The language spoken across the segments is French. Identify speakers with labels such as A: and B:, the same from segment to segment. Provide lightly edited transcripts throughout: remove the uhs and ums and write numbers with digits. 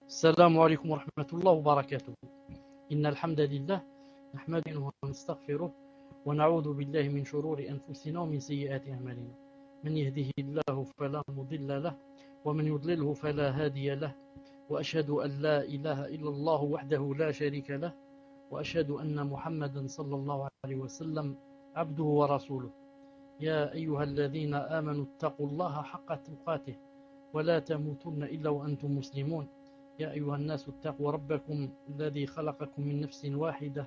A: السلام عليكم ورحمة الله وبركاته. إن الحمد لله نحمده ونستغفره ونعوذ بالله من شرور أنفسنا ومن سيئات أعمالنا. من يهده الله فلا مضل له ومن يضلله فلا هادي له، وأشهد أن لا إله إلا الله وحده لا شريك له، وأشهد أن محمدا صلى الله عليه وسلم عبده ورسوله. يا أيها الذين آمنوا اتقوا الله حق تقاته ولا تموتن إلا وأنتم مسلمون. يا أيها الناس اتقوا ربكم الذي خلقكم من نفس واحدة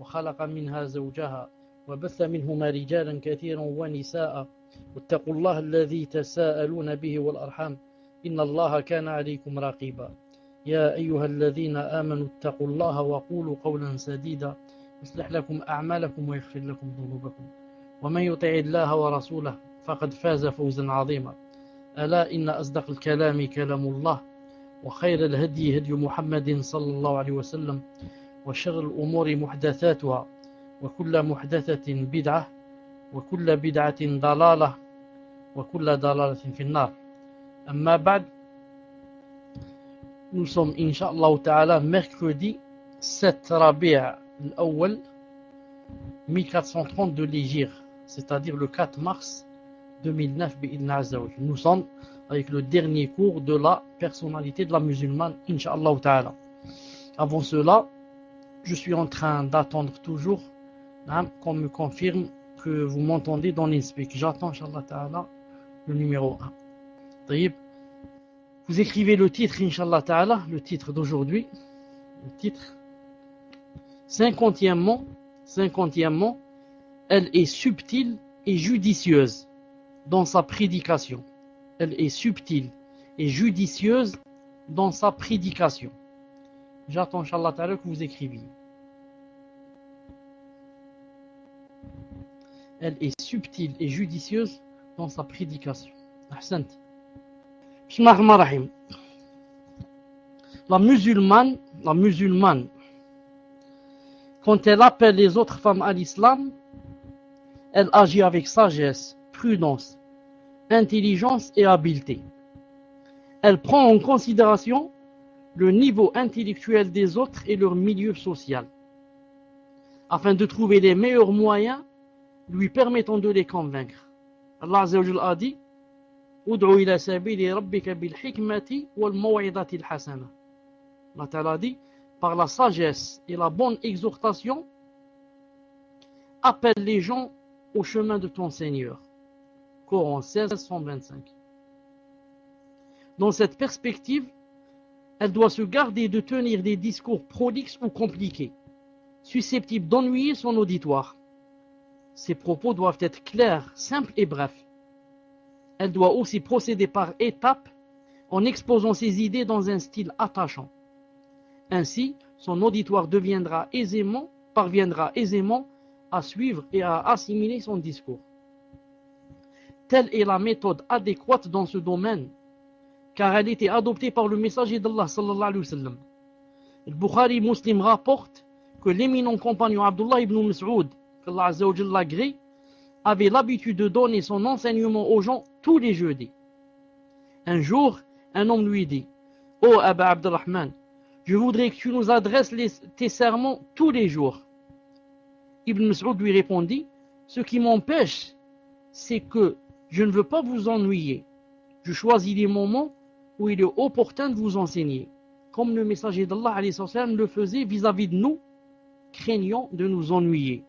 A: وخلق منها زوجها وبث منهما رجالا كثيرا ونساء، واتقوا الله الذي تساءلون به والأرحام إن الله كان عليكم رقيبا. يا أيها الذين آمنوا اتقوا الله وقولوا قولا سديدا يصلح لكم أعمالكم ويغفر لكم ذنوبكم، ومن يطع الله ورسوله فقد فاز فوزا عظيما. ألا إن أصدق الكلام كلام الله، وخير الهدي هدي محمد صلى الله عليه وسلم، وشر الأمور محدثاتها، وكل محدثة بدعة، وكل بدعة ضلالة، وكل ضلالة في النار. أما بعد, nous sommes Inch'Allah Ta'ala mercredi 7 Rabi' al-Awwal 1430 de l'Hégire, c'est-à-dire le 4 mars 2009 bi'idna Azza wa Jalla. Nous sommes avec le dernier cours de la personnalité de la musulmane, Inch'Allah Ta'ala. Avant cela, je suis en train d'attendre toujours qu'on me confirme que vous m'entendez dans l'InSpeak. J'attends, Inch'Allah Ta'ala, le numéro 1. Taïb. Vous écrivez le titre, Inch'Allah Ta'ala, le titre d'aujourd'hui. Le titre. 50e mot, elle est subtile et judicieuse dans sa prédication. Elle est subtile et judicieuse dans sa prédication. J'attends, Inch'Allah Ta'ala, que vous écriviez. Elle est subtile et judicieuse dans sa prédication. Ahsant. Bismillahirrahmanirrahim. La musulmane, quand elle appelle les autres femmes à l'islam, elle agit avec sagesse, prudence, intelligence et habileté. Elle prend en considération le niveau intellectuel des autres et leur milieu social, afin de trouver les meilleurs moyens lui permettant de les convaincre. Allah Azza wa Jalla a dit: Ud'u ila sabili rabbika bil hikmati wal maw'idati al hasana. Allah Ta'ala dit: par la sagesse et la bonne exhortation, appelle les gens au chemin de ton Seigneur. Coran 16, 125. Dans cette perspective, elle doit se garder de tenir des discours prolixes ou compliqués, susceptibles d'ennuyer son auditoire. Ses propos doivent être clairs, simples et brefs. Elle doit aussi procéder par étapes en exposant ses idées dans un style attachant. Ainsi, son auditoire parviendra aisément à suivre et à assimiler son discours. Telle est la méthode adéquate dans ce domaine, car elle était adoptée par le messager d'Allah sallallahu alayhi wa sallam. Le Bukhari Muslim rapporte que l'éminent compagnon Abdullah ibn Mas'ud, qu'Allah Azza wa Jalla agrée, avait l'habitude de donner son enseignement aux gens tous les jeudis. Un jour, un homme lui dit: Ô Aba Abdurrahman, je voudrais que tu nous adresses tes sermons tous les jours. Ibn Mas'ud lui répondit: ce qui m'empêche, c'est que je ne veux pas vous ennuyer. Je choisis les moments où il est opportun de vous enseigner, comme le messager d'Allah alayhi wa sallam le faisait vis-à-vis de nous, craignant de nous ennuyer.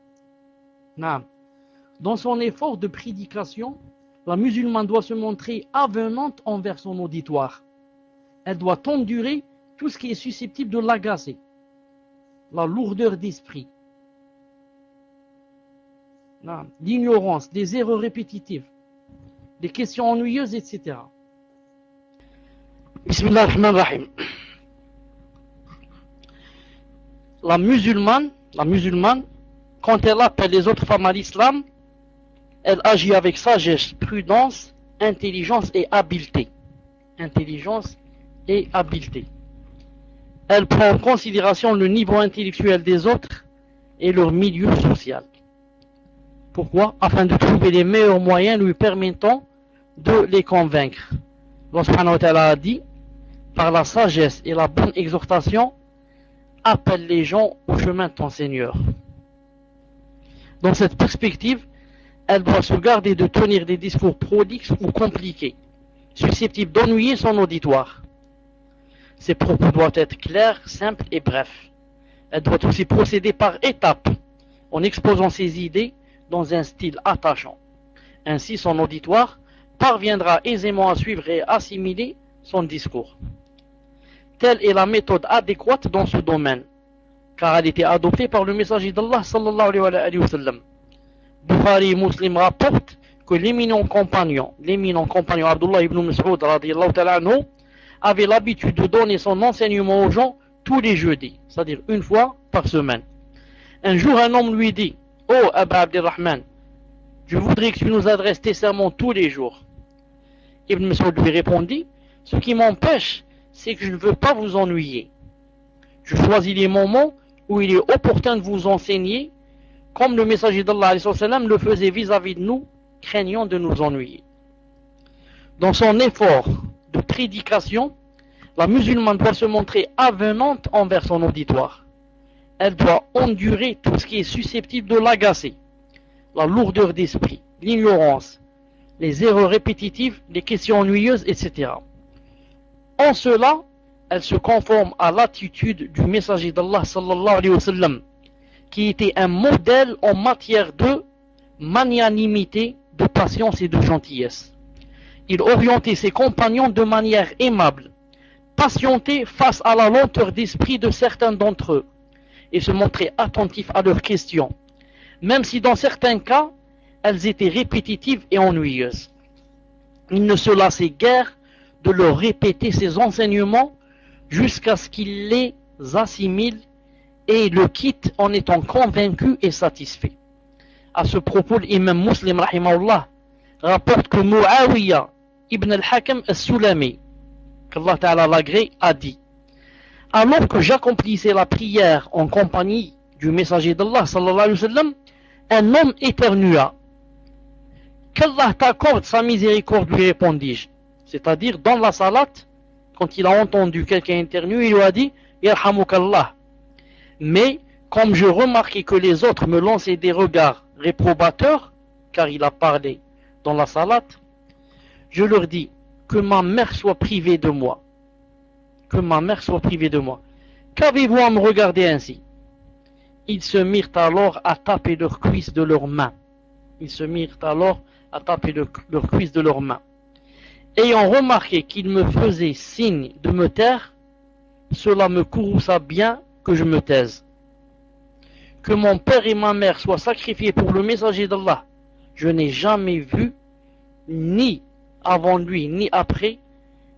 A: Dans son effort de prédication, la musulmane doit se montrer avenante envers son auditoire. Elle doit endurer tout ce qui est susceptible de l'agacer, la lourdeur d'esprit, l'ignorance, les erreurs répétitives, les questions ennuyeuses, etc. Bismillahirrahmanirrahim. La musulmane, quand elle appelle les autres femmes à l'islam, elle agit avec sagesse, prudence, intelligence et habileté. Elle prend en considération le niveau intellectuel des autres et leur milieu social. Pourquoi? Afin de trouver les meilleurs moyens lui permettant de les convaincre. Allah subhanahu wa ta'ala a dit: par la sagesse et la bonne exhortation, appelle les gens au chemin de ton Seigneur. Dans cette perspective, elle doit se garder de tenir des discours prolixes ou compliqués, susceptibles d'ennuyer son auditoire. Ses propos doivent être clairs, simples et brefs. Elle doit aussi procéder par étapes, en exposant ses idées dans un style attachant. Ainsi, son auditoire parviendra aisément à suivre et assimiler son discours. Telle est la méthode adéquate dans ce domaine, car elle était adoptée par le messager d'Allah sallallahu alayhi wa sallam. Bukhari et Muslim rapportent que l'éminent compagnon Abdullah ibn Mas'ud radiyallahu ta'ala anhu avait l'habitude de donner son enseignement aux gens tous les jeudis, c'est-à-dire une fois par semaine. Un jour, un homme lui dit: « Oh Aba Abdirrahman, je voudrais que tu nous adresses tes sermons tous les jours. » Ibn Mas'ud lui répondit: « Ce qui m'empêche, c'est que je ne veux pas vous ennuyer. Je choisis les moments où il est opportun de vous enseigner, comme le messager d'Allah le faisait vis-à-vis de nous, craignant de nous ennuyer. » Dans son effort de prédication, la musulmane doit se montrer avenante envers son auditoire. Elle doit endurer tout ce qui est susceptible de l'agacer, la lourdeur d'esprit, l'ignorance, les erreurs répétitives, les questions ennuyeuses, etc. En cela, elle se conforme à l'attitude du messager d'Allah sallallahu alayhi wa sallam, qui était un modèle en matière de magnanimité, de patience et de gentillesse. Il orientait ses compagnons de manière aimable, patienté face à la lenteur d'esprit de certains d'entre eux, et se montrait attentif à leurs questions, même si dans certains cas, elles étaient répétitives et ennuyeuses. Il ne se lassait guère de leur répéter ses enseignements jusqu'à ce qu'ils les assimilent et le quittent en étant convaincus et satisfaits. À ce propos, l'imam Muslim rahimahullah rapporte que Muawiyah ibn al-Hakam al-Sulami, qu'Allah Ta'ala l'agrée, a dit: alors que j'accomplissais la prière en compagnie du messager d'Allah sallallahu alayhi wa sallam, un homme éternua. Qu'Allah t'accorde sa miséricorde, lui répondis-je. C'est-à-dire, dans la salate, quand il a entendu quelqu'un éternuer, il lui a dit: Yarhamukallah. Mais, comme je remarquais que les autres me lançaient des regards réprobateurs, car il a parlé dans la salate, je leur dis: que ma mère soit privée de moi. Que ma mère soit privée de moi. Qu'avez-vous à me regarder ainsi? Ils se mirent alors à taper leurs cuisses de leurs mains. Ils se mirent alors à taper leurs cuisses de leurs mains. Ayant remarqué qu'ils me faisaient signe de me taire, cela me courrouça bien que je me taise. Que mon père et ma mère soient sacrifiés pour le messager d'Allah, je n'ai jamais vu, ni avant lui, ni après,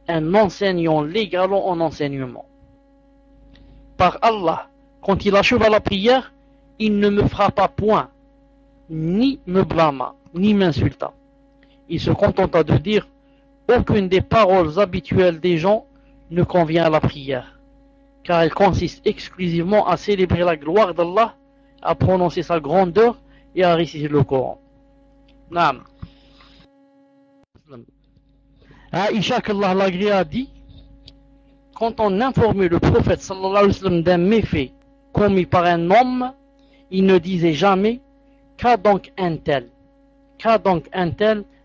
A: un enseignant l'égalant en enseignement. Par Allah, quand il acheva la prière, il ne me frappa point, ni me blâma, ni m'insulta. Il se contenta de dire: aucune des paroles habituelles des gens ne convient à la prière, car elle consiste exclusivement à célébrer la gloire d'Allah, à prononcer sa grandeur et à réciter le Coran. Naam. Aïcha, qu'Allah l'agrée, a dit: quand on informait le prophète sallallahu alayhi wa sallam d'un méfait commis par un homme, il ne disait jamais: qu'a donc un tel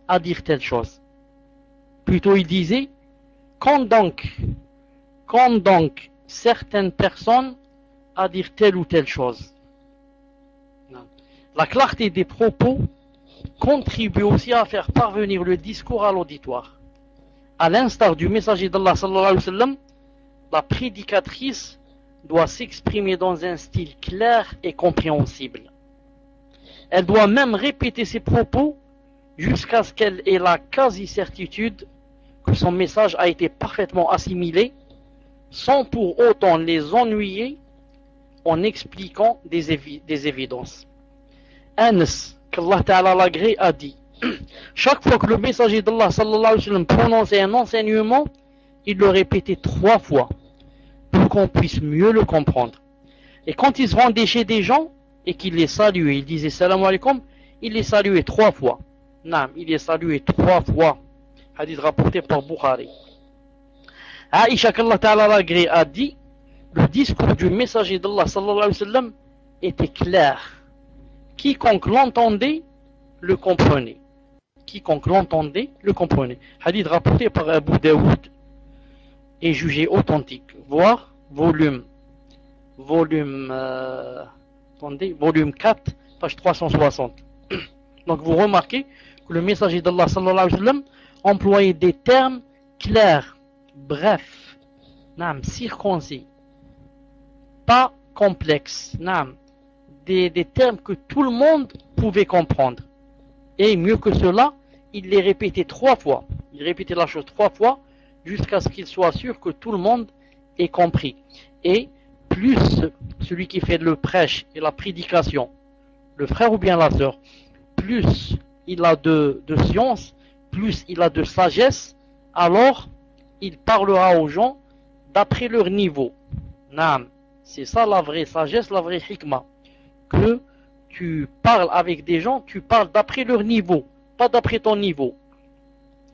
A: à dire telle chose. Plutôt il disait: quand donc certaines personnes à dire telle ou telle chose. La clarté des propos contribue aussi à faire parvenir le discours à l'auditoire. À l'instar du messager d'Allah sallallahu alayhi wa sallam, la prédicatrice doit s'exprimer dans un style clair et compréhensible. Elle doit même répéter ses propos jusqu'à ce qu'elle ait la quasi-certitude que son message a été parfaitement assimilé, sans pour autant les ennuyer en expliquant des évidences. Anas, qu'Allah Ta'ala l'agrée, a dit: chaque fois que le messager d'Allah sallallahu alayhi wa sallam prononçait un enseignement, il le répétait 3 fois pour qu'on puisse mieux le comprendre. Et quand il se rendait chez des gens et qu'il les saluait, il disait salam alaikum, il les saluait 3 fois. Naam, il les saluait 3 fois. Hadith rapporté par Bukhari. Aïcha qu'Allah Ta'ala l'agrée a dit, le discours du messager d'Allah sallallahu alayhi wa sallam était clair. Quiconque l'entendait, le comprenait. Quiconque l'entendait, le comprenait. Hadith rapporté par Abu Daoud et jugé authentique. Voir volume 4, page 360. Donc vous remarquez que le messager d'Allah sallallahu alayhi wa sallam employait des termes clairs, brefs, circoncis, pas complexes, des termes que tout le monde pouvait comprendre. Et mieux que cela, il les répétait 3 fois. Il répétait la chose 3 fois jusqu'à ce qu'il soit sûr que tout le monde ait compris. Et plus celui qui fait le prêche et la prédication, le frère ou bien la sœur, plus il a de science, plus il a de sagesse, alors il parlera aux gens d'après leur niveau. C'est ça la vraie sagesse, la vraie hikmah. Que tu parles avec des gens, tu parles d'après leur niveau, pas d'après ton niveau.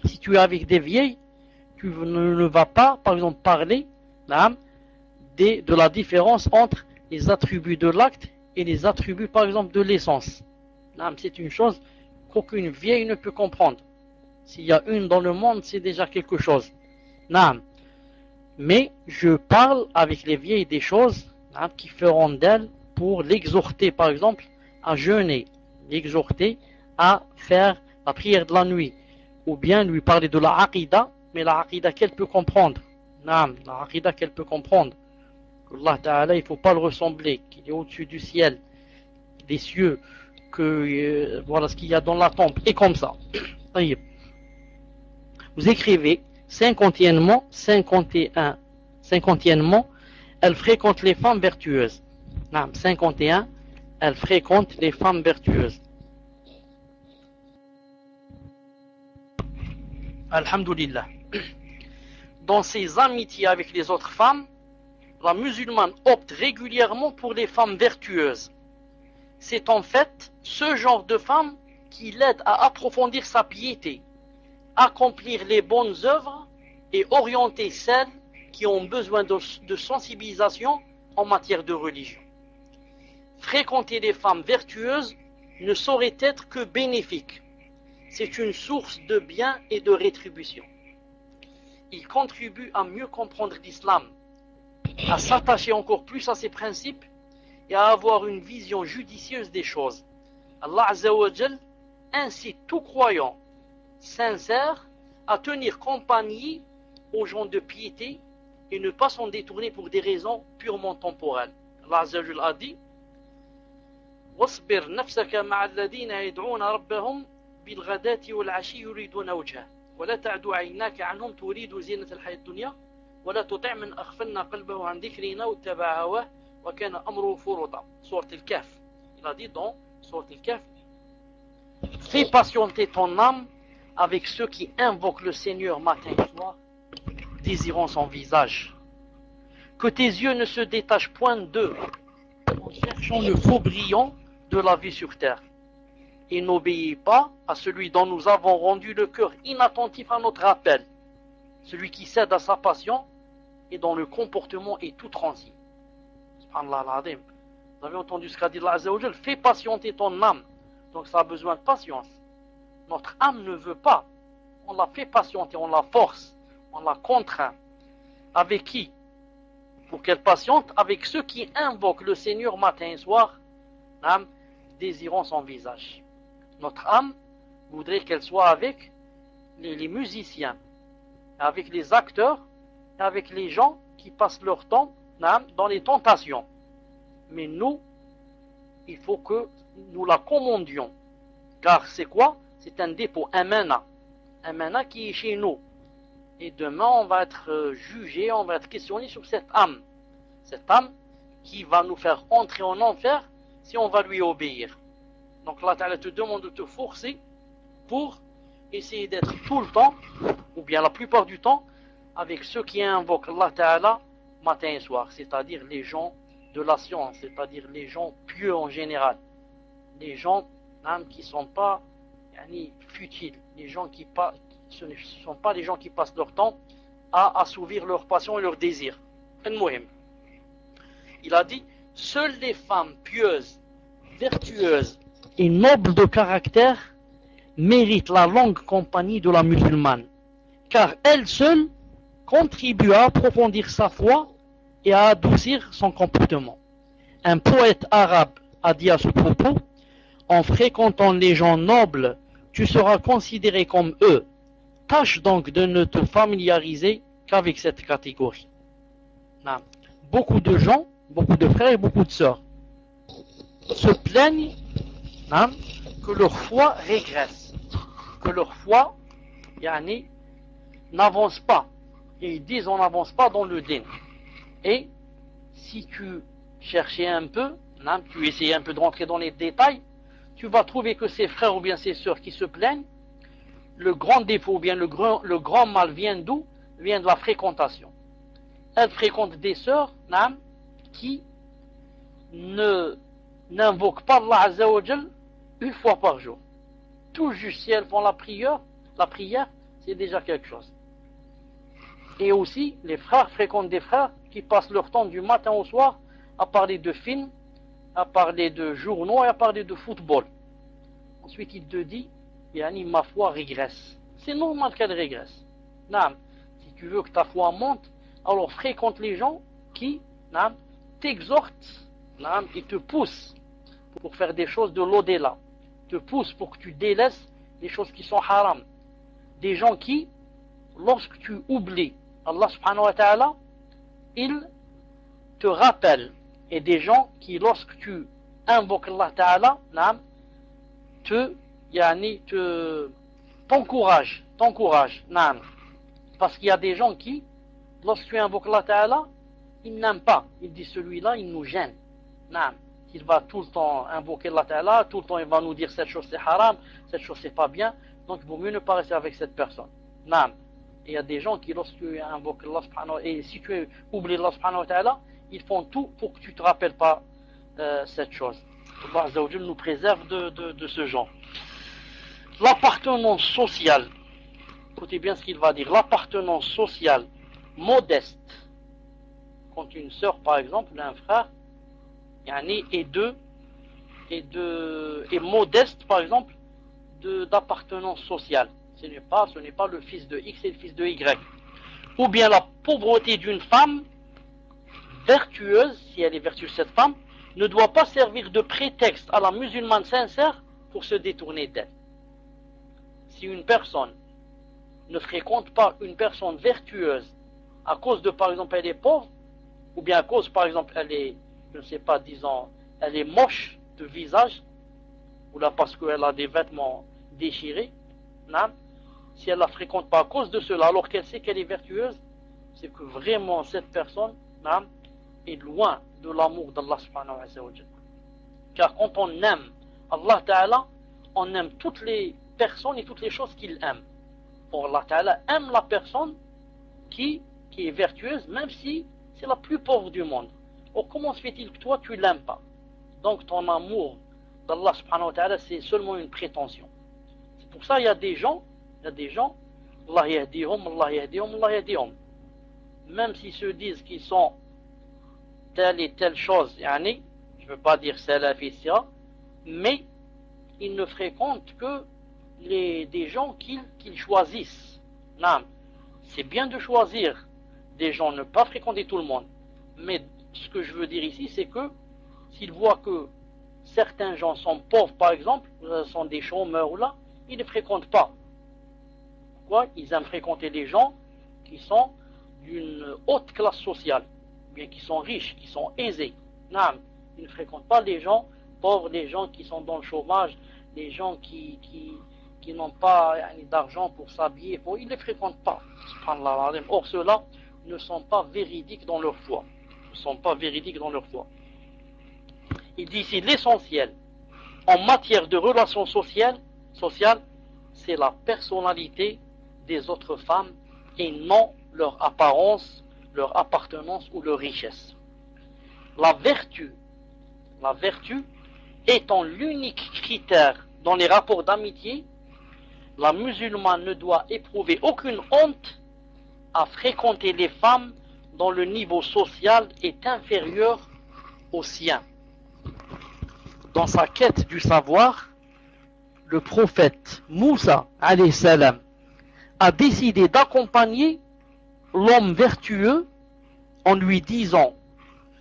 A: Si tu es avec des vieilles, tu ne vas pas, par exemple, parler de la différence entre les attributs de l'acte et les attributs, par exemple, de l'essence. C'est une chose qu'aucune vieille ne peut comprendre. S'il y a une dans le monde, c'est déjà quelque chose. Mais je parle avec les vieilles des choses qui feront d'elles pour l'exhorter, par exemple, à jeûner, l'exhorter à faire la prière de la nuit, ou bien lui parler de la aqidah, mais la aqidah qu'elle peut comprendre. La aqidah qu'elle peut comprendre. Allah Ta'ala, il ne faut pas le ressembler, qu'il est au-dessus du ciel, des cieux, que voilà ce qu'il y a dans la tombe, et comme ça. Vous écrivez 51, elle fréquente les femmes vertueuses. 51, elle fréquente les femmes vertueuses. Alhamdulillah. Dans ses amitiés avec les autres femmes, la musulmane opte régulièrement pour les femmes vertueuses. C'est en fait ce genre de femme qui l'aide à approfondir sa piété, accomplir les bonnes œuvres et orienter celles qui ont besoin de sensibilisation en matière de religion. Fréquenter les femmes vertueuses ne saurait être que bénéfique. C'est une source de bien et de rétribution. Il contribue à mieux comprendre l'islam, à s'attacher encore plus à ses principes et à avoir une vision judicieuse des choses. Allah Azza wa Jal incite tout croyant sincère à tenir compagnie aux gens de piété et ne pas s'en détourner pour des raisons purement temporelles. Allah Azza wa Jal a dit واصبر نفسك مع الذين يدعون ربهم بالغداة والعشي يريدون وجهه ولا تعد عيناك عنهم تريد زينة الحياة الدنيا ولا تطع من أغفلنا قلبه عن ذكرنا واتبع هواه وكان أمره فرطا. Sourate Al-Kahf. Il a dit dans Sourate Al-Kahf, fais patienter ton âme avec ceux qui invoquent le Seigneur matin et soir, désirant son visage. Que tes yeux ne se détachent point d'eux en cherchant le faux brillant de la vie sur terre. Et n'obéis pas à celui dont nous avons rendu le cœur inattentif à notre appel, celui qui cède à sa passion et dont le comportement est tout transi. Subhanallah al-Azim. Vous avez entendu ce qu'a dit Allah Azza wa Jal, fais patienter ton âme. Donc ça a besoin de patience. Notre âme ne veut pas. On la fait patienter, on la force, on la contraint. Avec qui? Pour qu'elle patiente avec ceux qui invoquent le Seigneur matin et soir, désirant son visage. Notre âme voudrait qu'elle soit avec les musiciens, avec les acteurs, avec les gens qui passent leur temps dans les tentations. Mais nous, il faut que nous la commandions. Car c'est quoi? C'est un dépôt, un mana qui est chez nous. Et demain, on va être jugé, on va être questionné sur cette âme. Cette âme qui va nous faire entrer en enfer si on va lui obéir. Donc Allah Ta'ala te demande de te forcer pour essayer d'être tout le temps, ou bien la plupart du temps, avec ceux qui invoquent Allah Ta'ala matin et soir, c'est-à-dire les gens de la science, c'est-à-dire les gens pieux en général, les gens qui ne sont pas futiles, les gens ce ne sont pas les gens qui passent leur temps à assouvir leurs passions et leurs désirs. Il a dit, seules les femmes pieuses, vertueuses et nobles de caractère méritent la longue compagnie de la musulmane, car elle seule contribue à approfondir sa foi et à adoucir son comportement. Un poète arabe a dit à ce propos, en fréquentant les gens nobles, tu seras considéré comme eux. Tâche donc de ne te familiariser qu'avec cette catégorie. Beaucoup de gens, beaucoup de frères et beaucoup de sœurs se plaignent que leur foi régresse, que leur foi n'avance pas. Et ils disent on n'avance pas dans le din. Et si tu cherchais un peu, tu essayais un peu de rentrer dans les détails, tu vas trouver que ces frères ou bien ces sœurs qui se plaignent, le grand défaut ou bien le grand mal vient d'où? Vient de la fréquentation. Elles fréquentent des sœurs qui n'invoquent pas Allah Azza wa Jal une fois par jour. Tout juste si elles font la prière, c'est déjà quelque chose. Et aussi, les frères fréquentent des frères qui passent leur temps du matin au soir à parler de films, à parler de journaux et à parler de football. Ensuite, il te dit, ma foi régresse. C'est normal qu'elle régresse. Si tu veux que ta foi monte, alors fréquente les gens qui t'exhortent et te poussent pour faire des choses de l'au-delà. Te poussent pour que tu délaisses les choses qui sont haram. Des gens qui, lorsque tu oublies Allah subhanahu wa ta'ala, ils te rappellent. Et des gens qui, lorsque tu invoques Allah ta'ala, t'encouragent. Parce qu'il y a des gens qui, lorsque tu invoques Allah ta'ala, ils n'aiment pas. Ils disent celui-là, il nous gêne. Il va tout le temps invoquer Allah ta'ala, tout le temps il va nous dire cette chose c'est haram, cette chose c'est pas bien, donc il vaut mieux ne pas rester avec cette personne. Et il y a des gens qui, lorsque tu invoques Allah subhanahu wa ta'ala, et si tu oublies Allah subhanahu wa ta'ala, ils font tout pour que tu ne te rappelles pas cette chose. Allah Azza wa Jal nous préserve de ce genre. L'appartenance sociale, écoutez bien ce qu'il va dire, l'appartenance sociale modeste, quand une sœur par exemple, un frère, est modeste par exemple d'appartenance sociale. Ce n'est pas le fils de X et le fils de Y. Ou bien la pauvreté d'une femme vertueuse, si elle est vertueuse cette femme, ne doit pas servir de prétexte à la musulmane sincère pour se détourner d'elle. Si une personne ne fréquente pas une personne vertueuse à cause de, par exemple, elle est pauvre, ou bien à cause, par exemple, elle est, je ne sais pas, disons, elle est moche de visage, ou là parce qu'elle a des vêtements déchirés, si elle ne la fréquente pas à cause de cela, alors qu'elle sait qu'elle est vertueuse, c'est que vraiment cette personne est loin de l'amour d'Allah subhanahu wa ta'ala. Car quand on aime Allah ta'ala, on aime toutes les personnes et toutes les choses qu'il aime. Or Allah ta'ala aime la personne qui est vertueuse, même si c'est la plus pauvre du monde. Or comment se fait-il que toi tu l'aimes pas? Donc ton amour d'Allah subhanahu wa ta'ala, c'est seulement une prétention. C'est pour ça il y a des gens, Allah yahdihum, Allah yahdihum, Allah yahdihum. Même s'ils se disent qu'ils sont telle et telle chose, je ne veux pas dire salafis, mais ils ne fréquentent que des gens qu'ils choisissent. C'est bien de choisir des gens, ne pas fréquenter tout le monde. Mais ce que je veux dire ici, c'est que s'ils voient que certains gens sont pauvres, par exemple, sont des chômeurs ou là, ils ne fréquentent pas. Pourquoi? Ils aiment fréquenter des gens qui sont d'une haute classe sociale, bien qui sont riches, qui sont aisés. Ils ne fréquentent pas les gens pauvres, les gens qui sont dans le chômage, les gens qui n'ont pas d'argent pour s'habiller. Ils ne les fréquentent pas. Or, ceux-là ne sont pas véridiques dans leur foi. Il dit ici l'essentiel en matière de relations sociales, c'est la personnalité des autres femmes et non leur apparence, leur appartenance ou leur richesse. La vertu étant l'unique critère dans les rapports d'amitié, la musulmane ne doit éprouver aucune honte à fréquenter les femmes dont le niveau social est inférieur au sien. Dans sa quête du savoir, le prophète Moussa alayhi salam a décidé d'accompagner l'homme vertueux en lui disant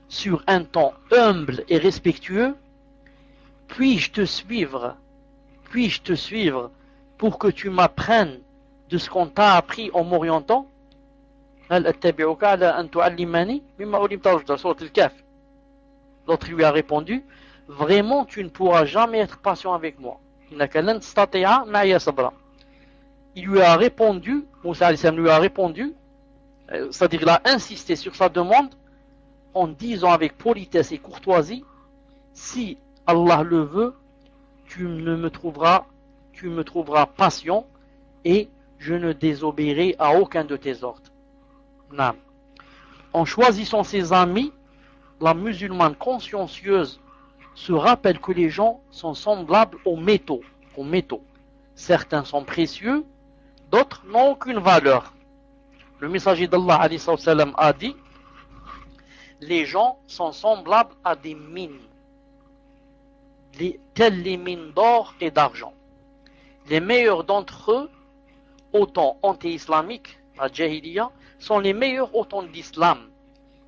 A: sur un ton humble et respectueux: puis-je te suivre pour que tu m'apprennes de ce qu'on t'a appris en m'orientant? L'autre lui a répondu: vraiment tu ne pourras jamais être patient avec moi. Il lui a répondu, Moussa lui a répondu, c'est-à-dire il a insisté sur sa demande en disant avec politesse et courtoisie: si Allah le veut, tu me trouveras patient et je ne désobéirai à aucun de tes ordres. Non. En choisissant ses amis, la musulmane consciencieuse se rappelle que les gens sont semblables aux métaux. Certains sont précieux, d'autres n'ont aucune valeur. Le messager d'Allah a dit: les gens sont semblables à des mines, telles les mines d'or et d'argent. Les meilleurs d'entre eux, au temps anti-islamique, la Jahiliya, sont les meilleurs au temps d'Islam,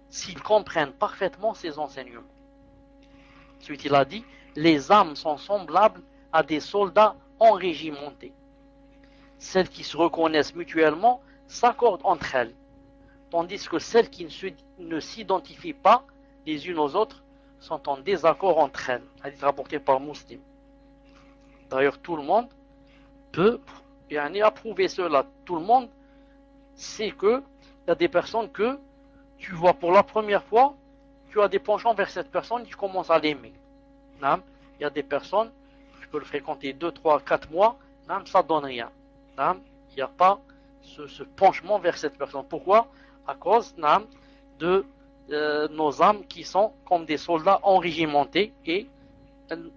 A: s'ils comprennent parfaitement ses enseignements. Ensuite, il a dit: les âmes sont semblables à des soldats enrégimentés. Celles qui se reconnaissent mutuellement s'accordent entre elles, tandis que celles qui ne s'identifient pas les unes aux autres sont en désaccord entre elles. Hadith rapporté par Muslim. D'ailleurs, tout le monde peut approuver cela. Tout le monde sait qu'il y a des personnes que tu vois pour la première fois, tu as des penchants vers cette personne, tu commences à l'aimer. Il y a des personnes, tu peux le fréquenter 2, 3, 4 mois, ça ne donne rien. Il n'y a pas ce penchement vers cette personne. Pourquoi? À cause de nos âmes qui sont comme des soldats enrégimentés, et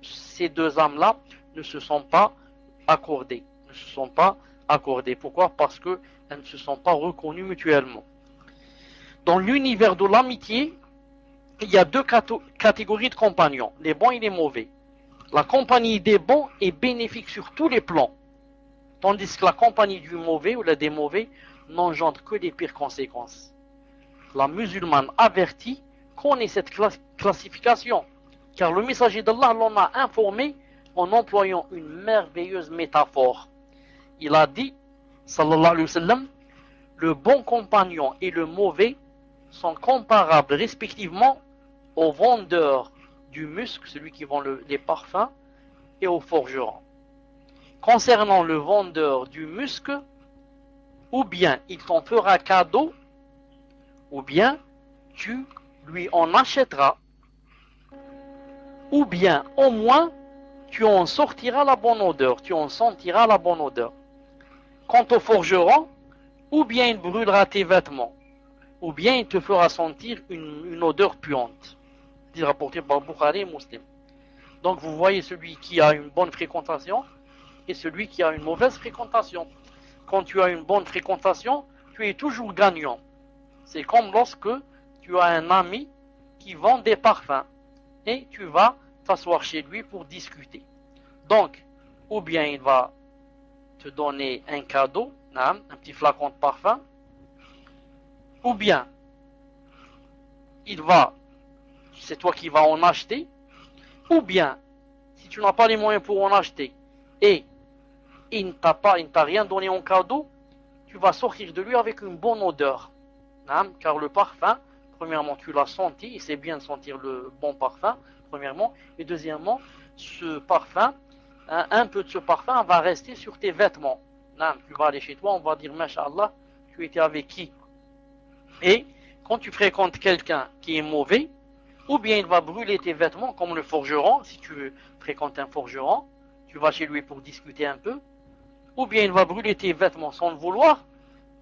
A: ces deux âmes-là ne se sont pas accordées. Pourquoi? Parce qu'elles ne se sont pas reconnues mutuellement. Dans l'univers de l'amitié, il y a deux catégories de compagnons, les bons et les mauvais. La compagnie des bons est bénéfique sur tous les plans, tandis que la compagnie du mauvais ou des mauvais n'engendre que les pires conséquences. La musulmane avertie connaît cette classification, car le messager d'Allah l'en a informé en employant une merveilleuse métaphore. Il a dit, sallallahu alayhi wa sallam, le bon compagnon et le mauvais sont comparables respectivement au vendeur du musc, celui qui vend les parfums, et au forgeron. Concernant le vendeur du musc, ou bien il t'en fera cadeau, ou bien tu lui en achèteras, ou bien au moins tu en sortiras la bonne odeur, tu en sentiras la bonne odeur. Quant au forgeron, ou bien il brûlera tes vêtements, ou bien il te fera sentir une odeur puante. C'est rapporté par Bukhari et Muslim. Donc vous voyez celui qui a une bonne fréquentation et celui qui a une mauvaise fréquentation. Quand tu as une bonne fréquentation, tu es toujours gagnant. C'est comme lorsque tu as un ami qui vend des parfums et tu vas t'asseoir chez lui pour discuter. Donc, ou bien il va te donner un cadeau, un petit flacon de parfum, ou bien c'est toi qui vas en acheter, ou bien si tu n'as pas les moyens pour en acheter et il ne t'a rien donné en cadeau, tu vas sortir de lui avec une bonne odeur. Car le parfum, premièrement, tu l'as senti, et c'est bien de sentir le bon parfum, premièrement, et deuxièmement, ce parfum, un peu de ce parfum va rester sur tes vêtements. Tu vas aller chez toi, on va dire, Masha'Allah, tu étais avec qui? Et quand tu fréquentes quelqu'un qui est mauvais, ou bien il va brûler tes vêtements, comme le forgeron, si tu fréquentes un forgeron, tu vas chez lui pour discuter un peu, ou bien il va brûler tes vêtements sans le vouloir,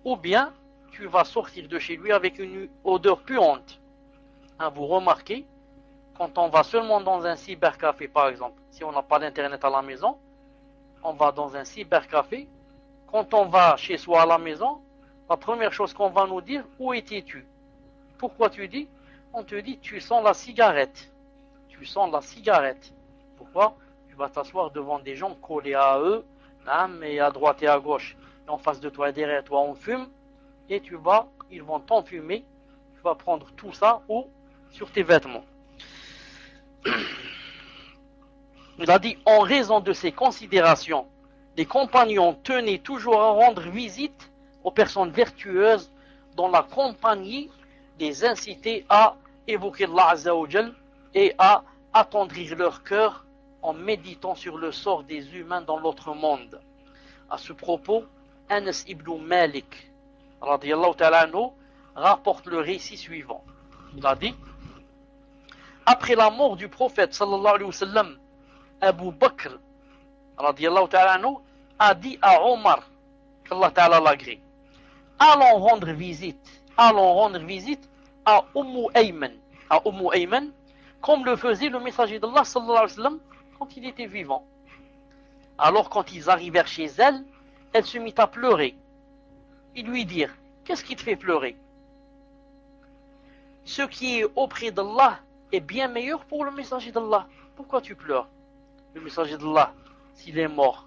A: ou bien tu vas sortir de chez lui avec une odeur puante. Vous remarquez, quand on va seulement dans un cybercafé par exemple, si on n'a pas d'internet à la maison, on va dans un cybercafé, quand on va chez soi à la maison, la première chose qu'on va nous dire, où étais-tu? Pourquoi tu dis? On te dit, tu sens la cigarette. Tu sens la cigarette. Pourquoi? Tu vas t'asseoir devant des gens collés à eux, et à droite et à gauche. Et en face de toi et derrière toi, on fume. Et ils vont t'enfumer. Tu vas prendre tout ça sur tes vêtements. Il a dit, en raison de ces considérations, les compagnons tenaient toujours à rendre visite aux personnes vertueuses dont la compagnie les incitait à évoquer Allah Azza wa Jal et à attendrir leur cœur en méditant sur le sort des humains dans l'autre monde. À ce propos, Anas ibn Malik radiyallahu ta'ala anhu rapporte le récit suivant. Il a dit, après la mort du prophète sallallahu alayhi wa sallam, Abu Bakr radiyallahu ta'ala anhu a dit à Omar, qu'Allah ta'ala l'agrée, allons rendre visite à Ummu Ayman, comme le faisait le messager d'Allah sallallahu alayhi wa sallam quand il était vivant. Alors quand ils arrivèrent chez elle, elle se mit à pleurer. Ils lui dirent, qu'est-ce qui te fait pleurer? Ce qui est auprès d'Allah est bien meilleur pour le messager d'Allah. Pourquoi tu pleures? Le messager d'Allah, s'il est mort,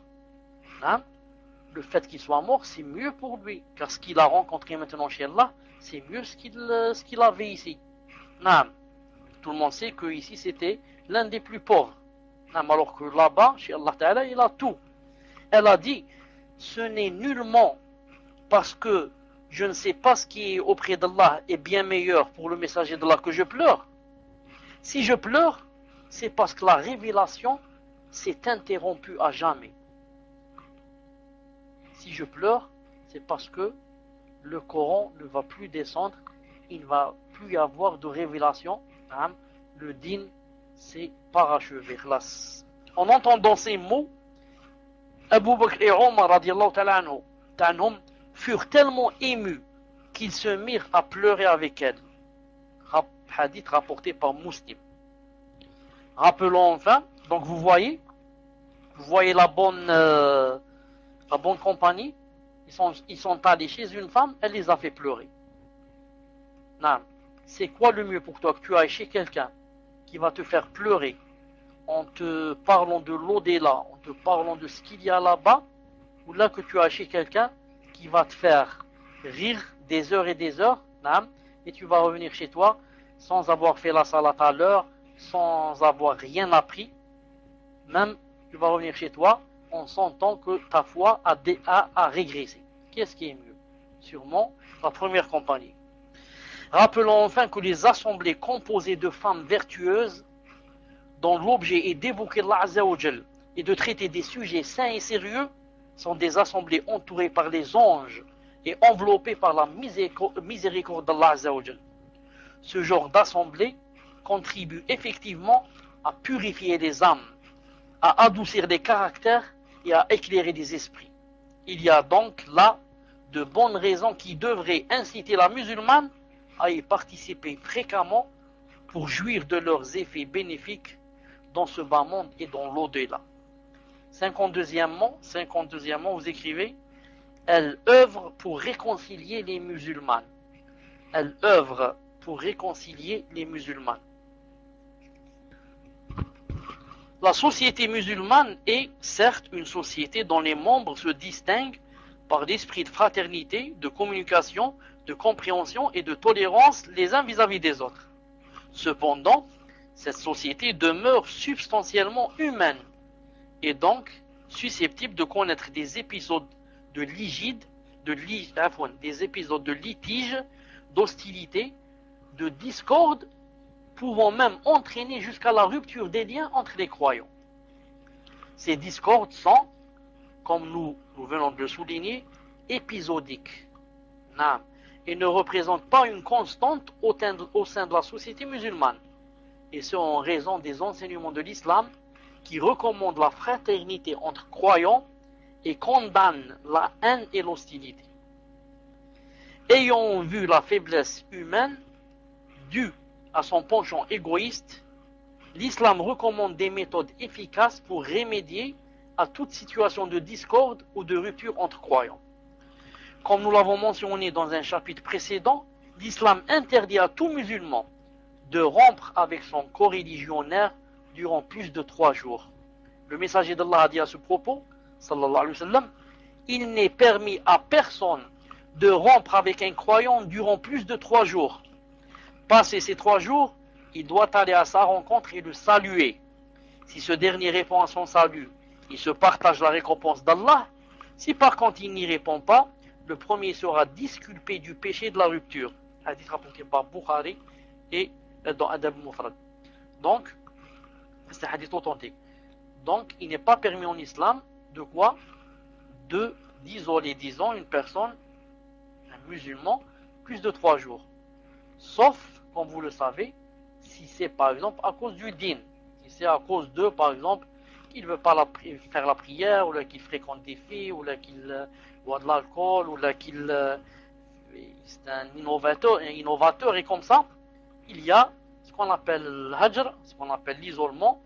A: le fait qu'il soit mort, c'est mieux pour lui, car ce qu'il a rencontré maintenant chez Allah, c'est mieux ce qu'il avait ici. Tout le monde sait que ici c'était l'un des plus pauvres. Alors que là-bas, chez Allah Ta'ala, il a tout. Elle a dit, ce n'est nullement parce que je ne sais pas ce qui est auprès d'Allah est bien meilleur pour le messager d'Allah que je pleure. Si je pleure, c'est parce que la révélation s'est interrompue à jamais. Si je pleure, c'est parce que le Coran ne va plus descendre, il ne va plus y avoir de révélation. Le dîn s'est parachevé. En entendant ces mots, Abu Bakr et Omar radiallahu ta'ala anhum furent tellement émus qu'ils se mirent à pleurer avec elle. Hadith rapporté par Muslim. Rappelons enfin, donc vous voyez la bonne compagnie. Ils sont allés chez une femme, elle les a fait pleurer. C'est quoi le mieux pour toi? Que tu ailles chez quelqu'un qui va te faire pleurer en te parlant de l'au-delà, en te parlant de ce qu'il y a là-bas, ou là que tu ailles chez quelqu'un qui va te faire rire des heures et des heures, et tu vas revenir chez toi sans avoir fait la salat à l'heure, sans avoir rien appris. Même tu vas revenir chez toi en sentant que ta foi a régressé. Qu'est-ce qui est mieux? Sûrement la première compagnie. Rappelons enfin que les assemblées composées de femmes vertueuses, dont l'objet est d'évoquer Allah Azza wa Jal et de traiter des sujets sains et sérieux, sont des assemblées entourées par les anges et enveloppées par la miséricorde d'Allah Azza wa Jal. Ce genre d'assemblée contribue effectivement à purifier les âmes, à adoucir les caractères et à éclairer les esprits. Il y a donc là de bonnes raisons qui devraient inciter la musulmane à y participer fréquemment pour jouir de leurs effets bénéfiques dans ce bas monde et dans l'au-delà. 52e, vous écrivez, elle œuvre pour réconcilier les musulmanes. Elle œuvre pour réconcilier les musulmanes. La société musulmane est certes une société dont les membres se distinguent par l'esprit de fraternité, de communication, de compréhension et de tolérance les uns vis-à-vis des autres. Cependant, cette société demeure substantiellement humaine et donc susceptible de connaître des épisodes de litige, d'hostilité, de discorde, pouvant même entraîner jusqu'à la rupture des liens entre les croyants. Ces discordes sont, comme nous venons de le souligner, épisodiques, et ne représentent pas une constante au sein de la société musulmane, et ce en raison des enseignements de l'islam qui recommandent la fraternité entre croyants et condamnent la haine et l'hostilité. Ayant vu la faiblesse humaine due à son penchant égoïste, l'islam recommande des méthodes efficaces pour remédier à toute situation de discorde ou de rupture entre croyants. comme nous l'avons mentionné dans un chapitre précédent, l'islam interdit à tout musulman de rompre avec son coreligionnaire durant plus de 3 jours. Le messager d'Allah a dit à ce propos, sallallahu alayhi wa sallam, il n'est permis à personne de rompre avec un croyant durant plus de 3 jours. Passé ces 3 jours, il doit aller à sa rencontre et le saluer. Si ce dernier répond à son salut, il se partage la récompense d'Allah. Si par contre il n'y répond pas, le premier sera disculpé du péché de la rupture. Hadith rapporté par Bukhari et dans Adab al-Mufrad. Donc, c'est un hadith authentique. Donc, il n'est pas permis en islam de quoi? D'isoler, disons, une personne, un musulman, plus de 3 jours. Sauf, comme vous le savez, si c'est par exemple à cause du din. Si c'est à cause de, par exemple, qu'il ne veut pas faire la prière, ou là qu'il fréquente des filles, ou là qu'il boit de l'alcool, ou là qu'il c'est un innovateur, et comme ça, il y a ce qu'on appelle le hajr, ce qu'on appelle l'isolement,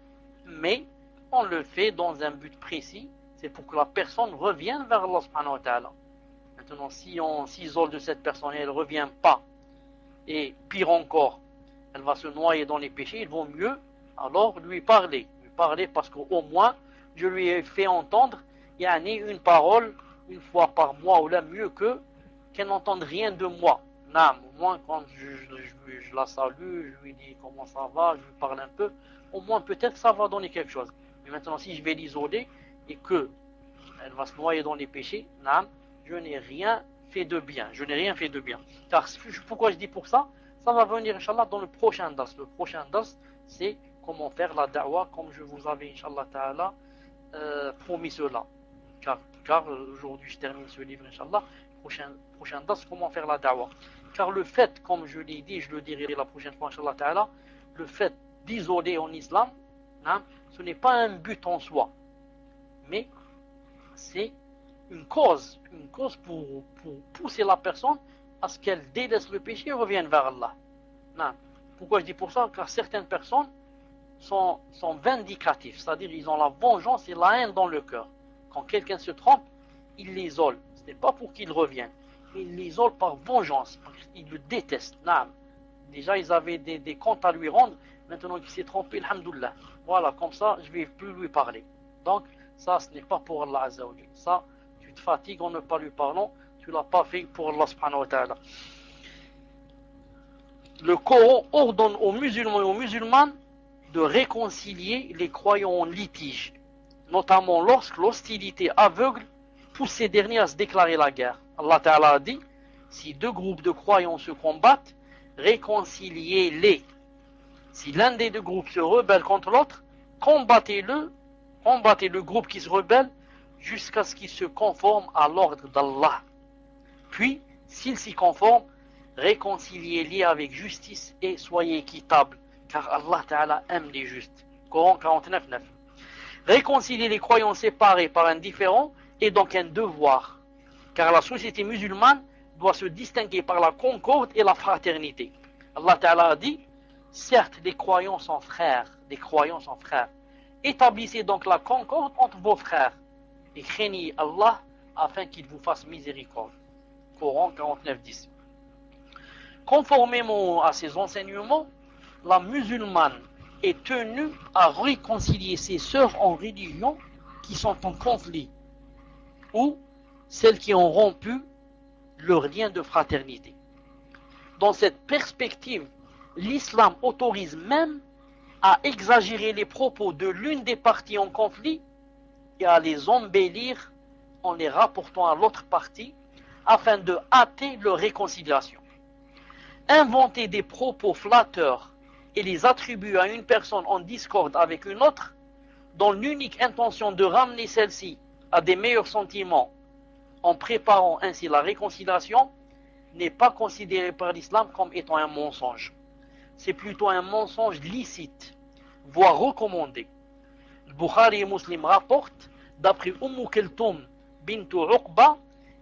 A: mais on le fait dans un but précis, c'est pour que la personne revienne vers Allah subhanahu wa ta'ala. Maintenant, si on s'isole de cette personne et elle ne revient pas, et pire encore, elle va se noyer dans les péchés, il vaut mieux alors lui parler parce qu'au moins je lui ai fait entendre une parole une fois par mois, ou là mieux qu'elle n'entende rien de moi. Non, au moins quand je la salue, je lui dis comment ça va, je lui parle un peu, au moins peut-être ça va donner quelque chose. Mais maintenant si je vais l'isoler et que elle va se noyer dans les péchés, non, je n'ai rien fait de bien. Car pourquoi je dis pour ça? Ça va venir, Inch'Allah, dans le prochain dars. Le prochain dars, c'est comment faire la da'wah, comme je vous avais, Inch'Allah ta'ala, promis cela. Car aujourd'hui, je termine ce livre, Inch'Allah. Prochain dars, comment faire la da'wah. Car le fait, comme je l'ai dit, je le dirai la prochaine fois, Inch'Allah ta'ala, le fait d'isoler en islam, hein, ce n'est pas un but en soi. Mais c'est une cause pour pousser la personne à ce qu'elle délaisse le péché et revienne vers Allah. Non. Pourquoi je dis pour ça? Car certaines personnes sont vindicatifs, c'est-à-dire ils ont la vengeance et la haine dans le cœur. Quand quelqu'un se trompe, ils l'isolent. Ce n'est pas pour qu'il revienne. Ils l'isolent par vengeance, parce qu'ils le détestent. Non. Déjà, ils avaient des comptes à lui rendre. Maintenant qu'il s'est trompé, alhamdoulilah. Voilà, comme ça, je ne vais plus lui parler. Donc, ça, ce n'est pas pour Allah Azza wa Jalla. Ça, tu te fatigues en ne pas lui parlant. Tu ne l'as pas fait pour Allah subhanahu wa ta'ala. Le Coran ordonne aux musulmans et aux musulmanes de réconcilier les croyants en litige, notamment lorsque l'hostilité aveugle pousse ces derniers à se déclarer la guerre. Allah Ta'ala a dit, si 2 groupes de croyants se combattent, réconciliez-les. Si l'un des 2 groupes se rebelle contre l'autre, combattez le groupe qui se rebelle jusqu'à ce qu'il se conforme à l'ordre d'Allah. Puis, s'il s'y conforme, réconciliez-les avec justice et soyez équitables, car Allah Ta'ala aime les justes. Coran 49:9. Réconcilier les croyants séparés par un différend est donc un devoir, car la société musulmane doit se distinguer par la concorde et la fraternité. Allah Ta'ala a dit, certes, les croyants sont frères. Établissez donc la concorde entre vos frères et craignez Allah afin qu'il vous fasse miséricorde. Coran 49:10. Conformément à ces enseignements, la musulmane est tenue à réconcilier ses sœurs en religion qui sont en conflit ou celles qui ont rompu leur lien de fraternité. Dans cette perspective, l'islam autorise même à exagérer les propos de l'une des parties en conflit et à les embellir en les rapportant à l'autre partie afin de hâter leur réconciliation. Inventer des propos flatteurs et les attribuer à une personne en discorde avec une autre, dans l'unique intention de ramener celle-ci à des meilleurs sentiments, en préparant ainsi la réconciliation, n'est pas considéré par l'islam comme étant un mensonge. C'est plutôt un mensonge licite, voire recommandé. Le Bukhari et Muslim rapportent, d'après Kulthum bint Uqba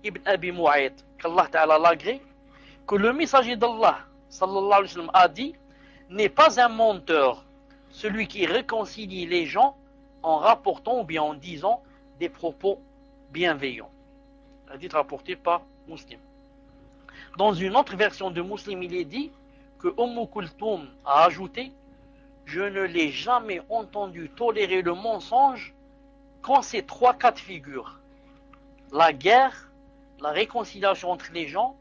A: ibn Abi Mu'ayt, qu'Allah Ta'ala l'agrée, que le messager d'Allah sallallahu alayhi wa sallam a dit, n'est pas un menteur, celui qui réconcilie les gens en rapportant ou bien en disant des propos bienveillants. Hadith rapporté par Muslim. Dans une autre version de Muslim, il est dit que Kulthum a ajouté: je ne l'ai jamais entendu tolérer le mensonge qu'en ces 3 cas de figure: la guerre, la réconciliation entre les gens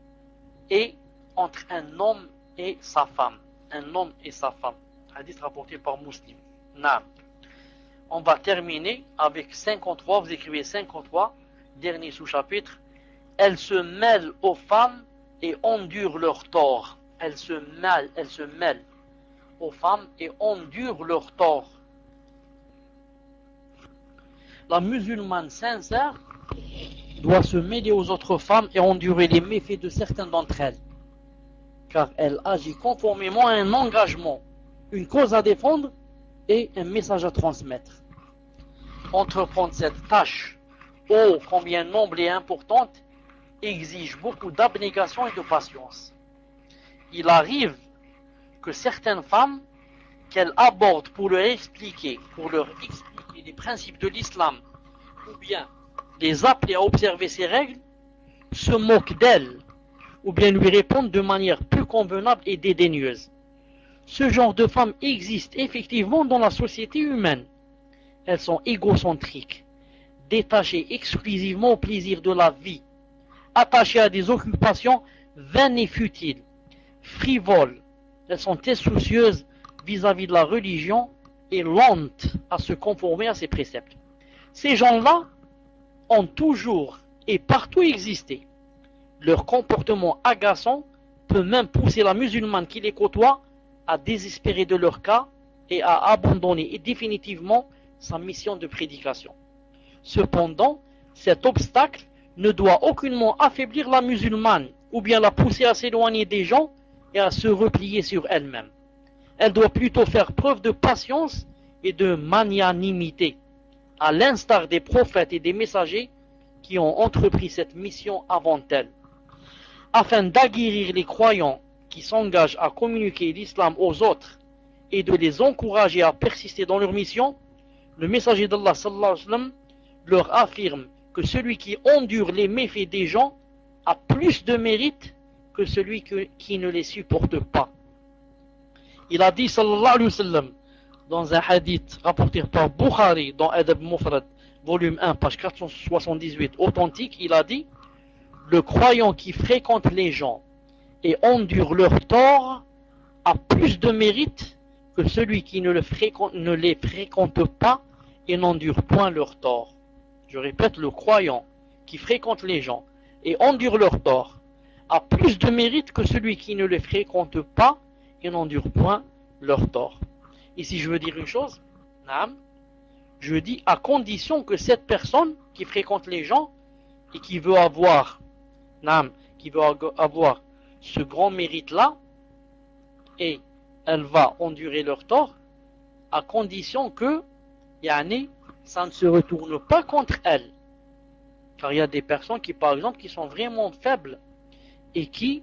A: et entre un homme et sa femme. Un homme et sa femme. Hadith rapporté par Muslim. Naam. On va terminer avec 53. Vous écrivez 53, dernier sous-chapitre. Elles se mêlent aux femmes et endurent leur tort. Elles se mêlent aux femmes et endurent leur tort. La musulmane sincère doit se mêler aux autres femmes et endurer les méfaits de certaines d'entre elles, car elle agit conformément à un engagement, une cause à défendre et un message à transmettre. Entreprendre cette tâche, ô combien noble et importante, exige beaucoup d'abnégation et de patience. Il arrive que certaines femmes qu'elle aborde pour leur expliquer les principes de l'islam, ou bien les appeler à observer ses règles, se moquent d'elle, ou bien lui répondent de manière plus convenable et dédaigneuse. Ce genre de femmes existe effectivement dans la société humaine. Elles sont égocentriques, détachées exclusivement au plaisir de la vie, attachées à des occupations vaines et futiles, frivoles. Elles sont insoucieuses vis-à-vis de la religion et lentes à se conformer à ses préceptes. Ces gens-là ont toujours et partout existé. Leur comportement agaçant peut même pousser la musulmane qui les côtoie à désespérer de leur cas et à abandonner définitivement sa mission de prédication. Cependant, cet obstacle ne doit aucunement affaiblir la musulmane ou bien la pousser à s'éloigner des gens et à se replier sur elle-même. Elle doit plutôt faire preuve de patience et de magnanimité, à l'instar des prophètes et des messagers qui ont entrepris cette mission avant elle. Afin d'aguerrir les croyants qui s'engagent à communiquer l'islam aux autres et de les encourager à persister dans leur mission, le messager d'Allah sallallahu alayhi wa sallam leur affirme que celui qui endure les méfaits des gens a plus de mérite que celui qui ne les supporte pas. Il a dit sallallahu alayhi wa sallam dans un hadith rapporté par Bukhari dans Adab Mufrad, volume 1, page 478, authentique, il a dit: le croyant qui fréquente les gens et endure leur tort a plus de mérite que celui qui ne les fréquente pas et n'endure point leur tort. Je répète, le croyant qui fréquente les gens et endure leur tort a plus de mérite que celui qui ne les fréquente pas et n'endure point leur tort. Ici, je veux dire une chose, je dis à condition que cette personne qui fréquente les gens et qui veut avoir ce grand mérite-là, et elle va endurer leur tort, à condition que ça ne se retourne pas contre elle. Car il y a des personnes qui, par exemple, qui sont vraiment faibles et qui,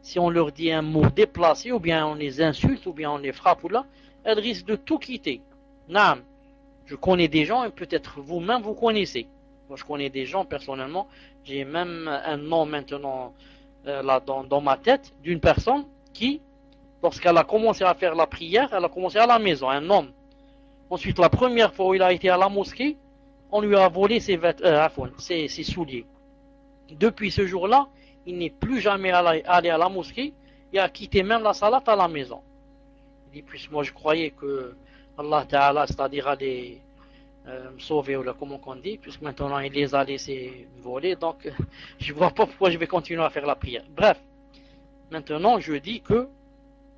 A: si on leur dit un mot déplacé, ou bien on les insulte, ou bien on les frappe, ou là, elles risquent de tout quitter. Je connais des gens, et peut-être vous-même vous connaissez. Moi, je connais des gens personnellement. J'ai même un nom maintenant là dans ma tête d'une personne qui, lorsqu'elle a commencé à faire la prière, elle a commencé à la maison, un homme. Ensuite, la première fois où il a été à la mosquée, on lui a volé ses souliers. Depuis ce jour-là, il n'est plus jamais allé à la mosquée et a quitté même la salat à la maison. Il dit, puis moi je croyais que Allah Ta'ala, c'est-à-dire allait me sauver, ou là, comment on dit, puisque maintenant il les a laissés voler, donc je ne vois pas pourquoi je vais continuer à faire la prière. Bref, maintenant je dis que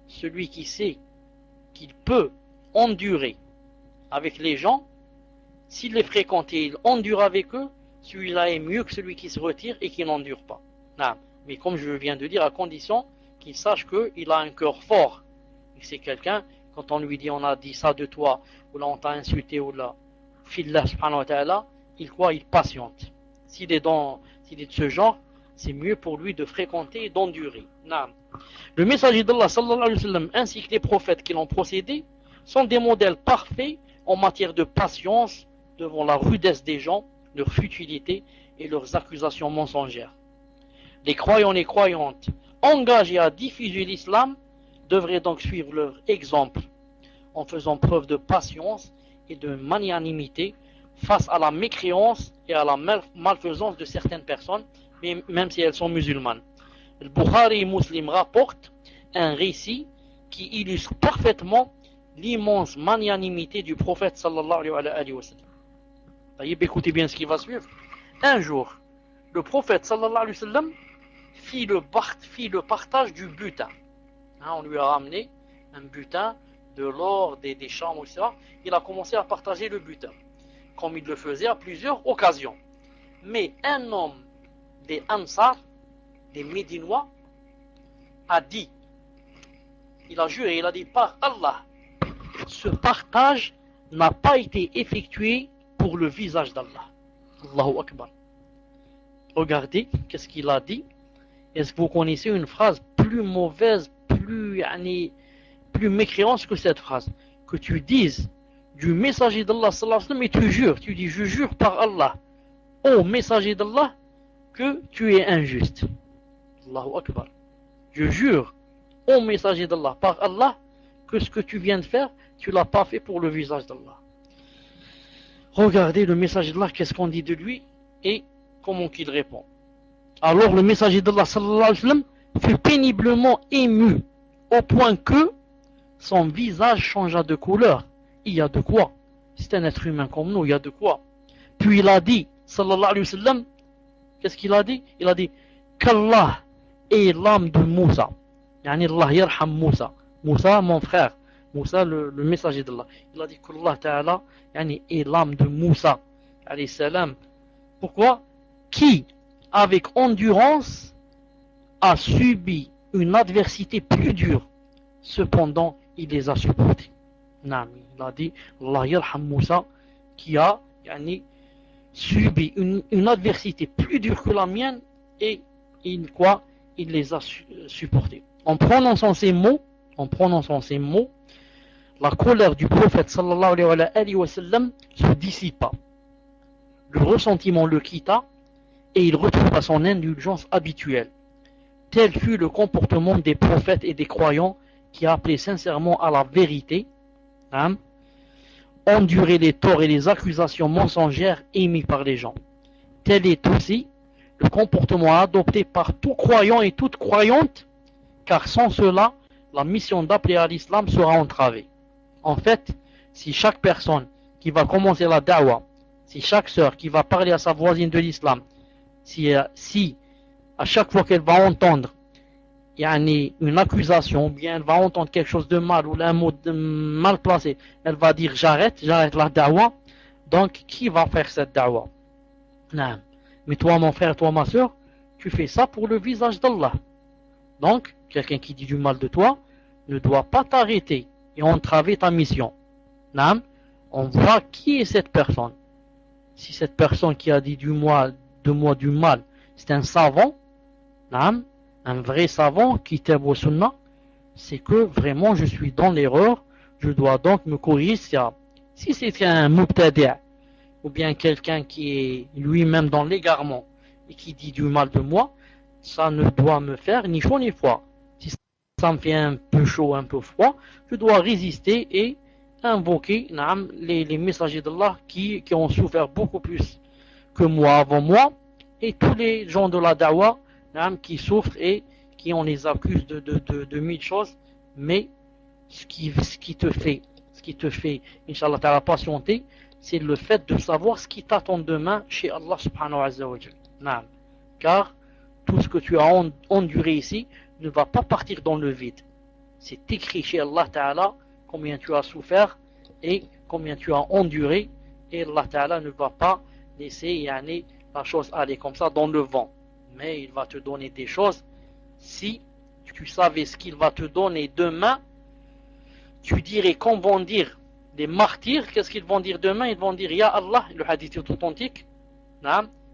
A: celui qui sait qu'il peut endurer avec les gens, s'il les fréquente et il endure avec eux, celui-là est mieux que celui qui se retire et qui n'endure pas. Non. Mais comme je viens de dire, à condition qu'il sache qu'il a un cœur fort. Et c'est quelqu'un, quand on lui dit on a dit ça de toi, ou là on t'a insulté, ou là, fillah subhanahu wa ta'ala, il croit, il patiente. S'il est de ce genre, c'est mieux pour lui de fréquenter et d'endurer. Non. Le messager d'Allah sallallahu alayhi wa sallam ainsi que les prophètes qui l'ont procédé sont des modèles parfaits en matière de patience devant la rudesse des gens, leur futilité et leurs accusations mensongères. Les croyants et croyantes engagés à diffuser l'islam devraient donc suivre leur exemple en faisant preuve de patience et de magnanimité face à la mécréance et à la malfaisance de certaines personnes, même si elles sont musulmanes. Le Bukhari et Muslim rapportent un récit qui illustre parfaitement l'immense magnanimité du prophète sallallahu alayhi wa sallam. Écoutez bien ce qui va suivre. Un jour, le prophète sallallahu alayhi wa sallam fit le partage du butin. On lui a ramené un butin, de l'or, des chambres, etc. Il a commencé à partager le butin, comme il le faisait à plusieurs occasions. Mais un homme des Ansar, des Médinois, a dit, il a juré, il a dit par Allah, ce partage n'a pas été effectué pour le visage d'Allah. Allahu Akbar. Regardez, qu'est-ce qu'il a dit. Est-ce que vous connaissez une phrase plus mauvaise, plus mécréante que cette phrase? Que tu dises du messager d'Allah sallallahu alayhi wa sallam et tu jures, tu dis je jure par Allah, ô messager d'Allah, que tu es injuste. Allahu Akbar. Je jure, ô messager d'Allah, par Allah, que ce que tu viens de faire, tu l'as pas fait pour le visage d'Allah. Regardez le messager d'Allah, qu'est-ce qu'on dit de lui et comment qu'il répond. Alors le messager d'Allah sallallahu alayhi wa sallam fut péniblement ému au point que son visage changea de couleur. Il y a de quoi. C'est un être humain comme nous, il y a de quoi. Puis il a dit, sallallahu alayhi wa sallam, qu'est-ce qu'il a dit? Il a dit qu'Allah est l'âme de Moussa. Yani Allah yarham Moussa. Moussa, mon frère. Moussa, le messager d'Allah. Il a dit qu'Allah Ta'ala est l'âme de Moussa. Alayhi salam. Pourquoi? Qui, avec endurance, a subi une adversité plus dure. Cependant, il les a supportés. Il a dit Allah yarham Moussa, qui a subi une adversité plus dure que la mienne et il les a supportés. En prononçant ces mots, la colère du prophète sallallahu alayhi wa sallam se dissipa. Le ressentiment le quitta et il retrouva son indulgence habituelle. Tel fut le comportement des prophètes et des croyants qui appelaient sincèrement à la vérité, endurer les torts et les accusations mensongères émises par les gens. Tel est aussi le comportement adopté par tout croyant et toute croyante, car sans cela, la mission d'appeler à l'islam sera entravée. En fait, si chaque personne qui va commencer la da'wah, si chaque sœur qui va parler à sa voisine de l'islam, si à chaque fois qu'elle va entendre une accusation, ou bien elle va entendre quelque chose de mal, ou un mot mal placé, elle va dire j'arrête la da'wah, donc qui va faire cette da'wah? Non. Mais toi mon frère, toi ma sœur, tu fais ça pour le visage d'Allah. Donc, quelqu'un qui dit du mal de toi ne doit pas t'arrêter et entraver ta mission. Non. On voit qui est cette personne. Si cette personne qui a dit de moi du mal, c'est un savant, non, un vrai savant qui t'aime sunna, c'est que vraiment je suis dans l'erreur, je dois donc me corriger. Si c'est un mubtadi' ou bien quelqu'un qui est lui-même dans l'égarement et qui dit du mal de moi, ça ne doit me faire ni chaud ni froid. Si ça me fait un peu chaud, un peu froid, je dois résister et invoquer les messagers d'Allah qui ont souffert beaucoup plus que moi avant moi, et tous les gens de la da'wah qui souffrent et qui on les accuse de mille choses, mais ce qui te fait, Inch'Allah ta'ala, patienter, c'est le fait de savoir ce qui t'attend demain chez Allah subhanahu wa ta'ala. Car tout ce que tu as enduré ici ne va pas partir dans le vide. C'est écrit chez Allah ta'ala combien tu as souffert et combien tu as enduré, et Allah ta'ala ne va pas laisser la chose aller comme ça dans le vent, mais il va te donner des choses. Si tu savais ce qu'il va te donner demain, tu dirais, comme vont dire les martyrs, qu'est-ce qu'ils vont dire demain? Ils vont dire, Ya Allah, le hadith est authentique,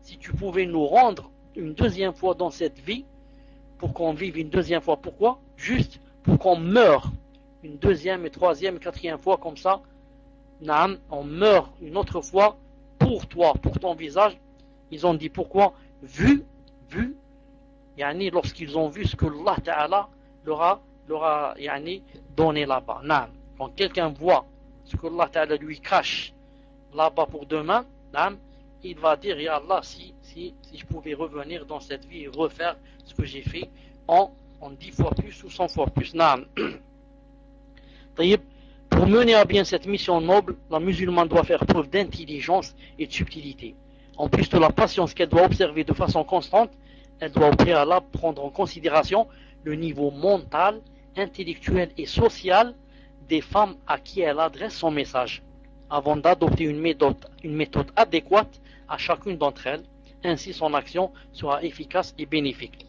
A: si tu pouvais nous rendre une deuxième fois dans cette vie, pour qu'on vive une deuxième fois. Pourquoi? Juste pour qu'on meure une deuxième et troisième et quatrième fois comme ça. On meurt une autre fois pour toi, pour ton visage. Ils ont dit pourquoi? Vu yani, lorsqu'ils ont vu ce que Allah Ta'ala leur a yani, donné là-bas. Naam. Quand quelqu'un voit ce que Allah Ta'ala lui cache là-bas pour demain, naam, il va dire, ya Allah, si je pouvais revenir dans cette vie et refaire ce que j'ai fait en 10 fois plus ou 100 fois plus. Naam. Pour mener à bien cette mission noble, la musulmane doit faire preuve d'intelligence et de subtilité. En plus de la patience qu'elle doit observer de façon constante, elle doit au préalable prendre en considération le niveau mental, intellectuel et social des femmes à qui elle adresse son message, avant d'adopter une méthode adéquate à chacune d'entre elles. Ainsi son action sera efficace et bénéfique.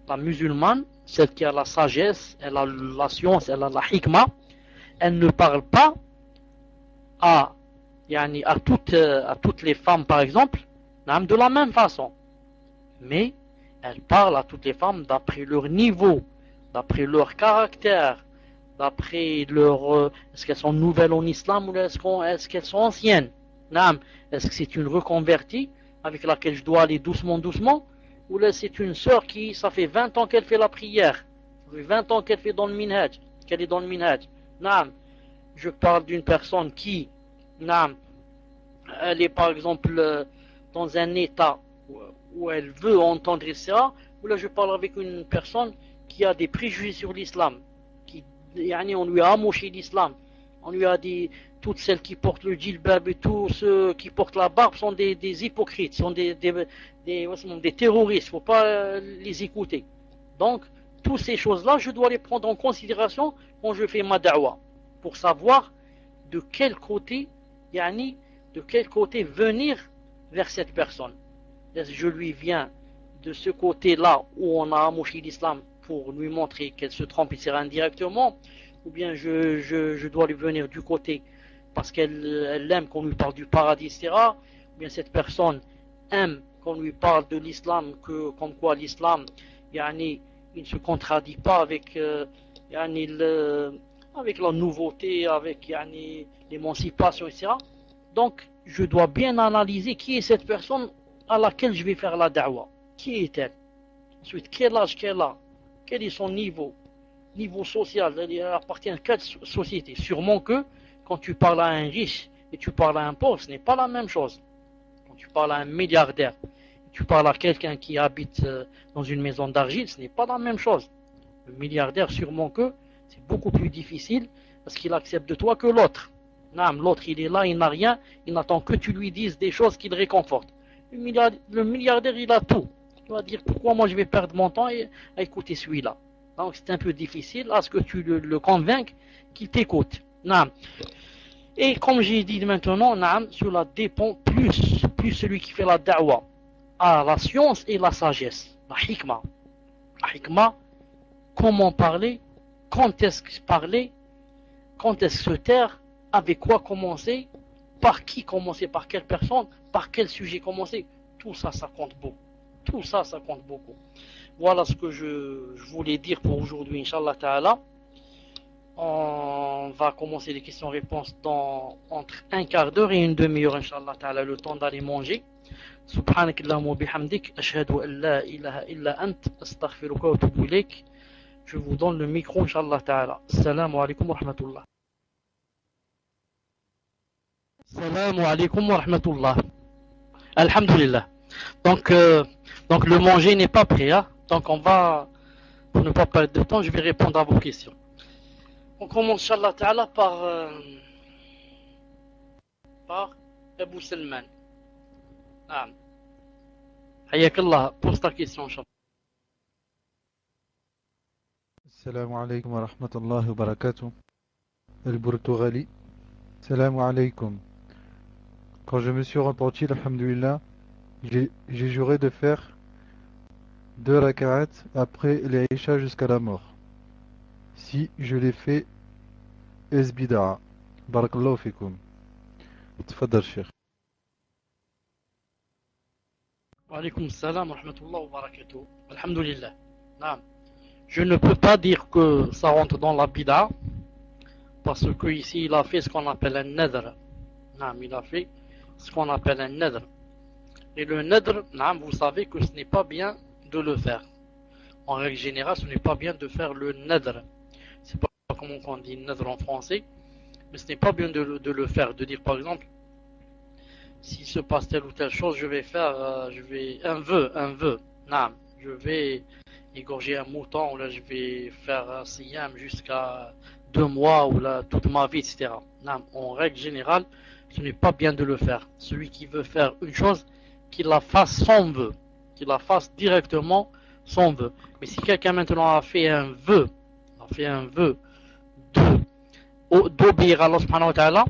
A: La musulmane, celle qui a la sagesse, elle a la science, elle a la hikmah, elle ne parle pas à toutes les femmes par exemple, de la même façon. Mais elle parle à toutes les femmes d'après leur niveau, d'après leur caractère, d'après leur... est-ce qu'elles sont nouvelles en islam ou est-ce qu'elles sont anciennes? Est-ce que c'est une reconvertie avec laquelle je dois aller doucement, ou là c'est une sœur qui, ça fait 20 ans qu'elle fait la prière, ça fait 20 ans qu'elle fait dans le minhaj, qu'elle est dans le minhaj. Je parle d'une personne qui, elle est par exemple dans un état où elle veut entendre ça, ou là je parle avec une personne qui a des préjugés sur l'islam, on lui a amoché l'islam, on lui a dit toutes celles qui portent le djilbab et tous ceux qui portent la barbe sont des hypocrites, sont des terroristes, il ne faut pas les écouter. Donc toutes ces choses-là, je dois les prendre en considération quand je fais ma da'wa, pour savoir de quel côté venir vers cette personne. Est-ce que je lui viens de ce côté-là où on a amoché l'islam pour lui montrer qu'elle se trompe ici indirectement, ou bien je dois lui venir du côté parce qu'elle aime qu'on lui parle du paradis, etc. Ou bien cette personne aime qu'on lui parle de l'islam, comme quoi l'islam, il ne se contradit pas avec avec la nouveauté, avec l'émancipation, etc. Donc, je dois bien analyser qui est cette personne à laquelle je vais faire la da'wa. Qui est-elle? Ensuite, quel âge qu'elle a? Quel est son niveau social? Elle appartient à quelle société? Sûrement que quand tu parles à un riche et tu parles à un pauvre, ce n'est pas la même chose. Quand tu parles à un milliardaire, tu parles à quelqu'un qui habite dans une maison d'argile, ce n'est pas la même chose. Le milliardaire, sûrement que c'est beaucoup plus difficile parce qu'il accepte de toi que l'autre. L'autre, il est là, il n'a rien, il n'attend que tu lui dises des choses qui le réconfortent. Le milliardaire, il a tout. Il va dire pourquoi moi je vais perdre mon temps à écouter celui-là. Donc c'est un peu difficile à ce que tu le convainques qu'il t'écoute. Et comme j'ai dit maintenant, cela dépend plus celui qui fait la da'wa à la science et la sagesse, la hikmah. La hikmah, comment parler, quand est-ce que parler, quand est-ce se taire, avec quoi commencer, par qui commencer, par quelle personne, par quel sujet commencer. Tout ça, ça compte beaucoup. Tout ça, ça compte beaucoup. Voilà ce que je voulais dire pour aujourd'hui, Inch'Allah Ta'ala. On va commencer les questions-réponses entre un quart d'heure et une demi-heure, Inch'Allah Ta'ala, le temps d'aller manger. سبحانك اللهم وبحمدك أشهد أن لا إله إلا أنت أستغفرك وأتوب إليك. Je vous donne le micro, Inch'Allah Ta'ala. Assalamu alaikum wa rahmatullah. Assalamu alaikum wa rahmatullah. Alhamdulillah. Donc le manger n'est pas prêt. Hein? Donc on va, pour ne pas perdre de temps, je vais répondre à vos questions. On commence, Inch'Allah Ta'ala, par Abu Salman. حياك الله, pose ta question, Inch'Allah.
B: Salam alaikum wa rahmatullahi wa barakatuh. El Portugali. Salam alaikum. Quand je me suis repenti, alhamdulillah, j'ai juré de faire 2 rak'at après les Isha jusqu'à la mort. Si je l'ai fait, es bid'a. Barakallahu fikum. Tfaddal, Cheikh.
A: Wa alaykum salam wa rahmatullahi wa barakatuh. Alhamdulillah. Je ne peux pas dire que ça rentre dans la bid'a, parce que ici il a fait ce qu'on appelle un nadr. Il a fait ce qu'on appelle un nadr. Et le nadr, vous savez que ce n'est pas bien de le faire. En règle générale, ce n'est pas bien de faire le nadr. C'est pas comment on dit nadr en français, mais ce n'est pas bien de le faire. De dire par exemple, s'il se passe telle ou telle chose, je vais faire un vœu. Naam, je vais égorger un mouton, ou là je vais faire un siyam jusqu'à 2 mois, ou là toute ma vie, etc. Naam, en règle générale, ce n'est pas bien de le faire. Celui qui veut faire une chose, qu'il la fasse sans vœu, qu'il la fasse directement sans vœu. Mais si quelqu'un maintenant a fait un vœu d'obéir à Allah subhanahu wa ta'ala,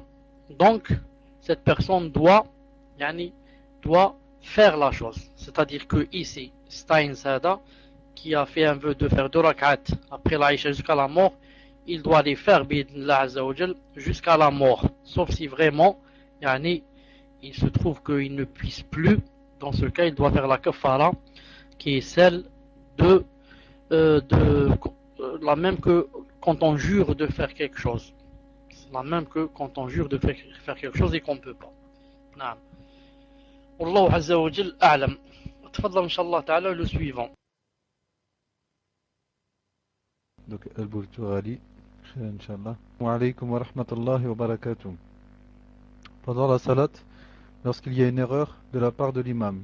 A: donc cette personne doit faire la chose. C'est-à-dire que ici, Stein Sada, qui a fait un vœu de faire 2 rak'at après l'Aïcha jusqu'à la mort, il doit les faire jusqu'à la mort. Sauf si vraiment, il se trouve qu'il ne puisse plus. Dans ce cas, il doit faire la kafara, qui est celle de la même que quand on jure de faire quelque chose. C'est la même que quand on jure de faire quelque chose et qu'on ne peut pas. نعم. والله عز وجل أعلم. تفضل إن شاء الله تعالى le suivant.
B: Donc, Al-Burtughali, Inch'Allah. Wa alaykum wa rahmatullahi wa barakatuh. Pendant la salat, lorsqu'il y a une erreur de la part de l'imam,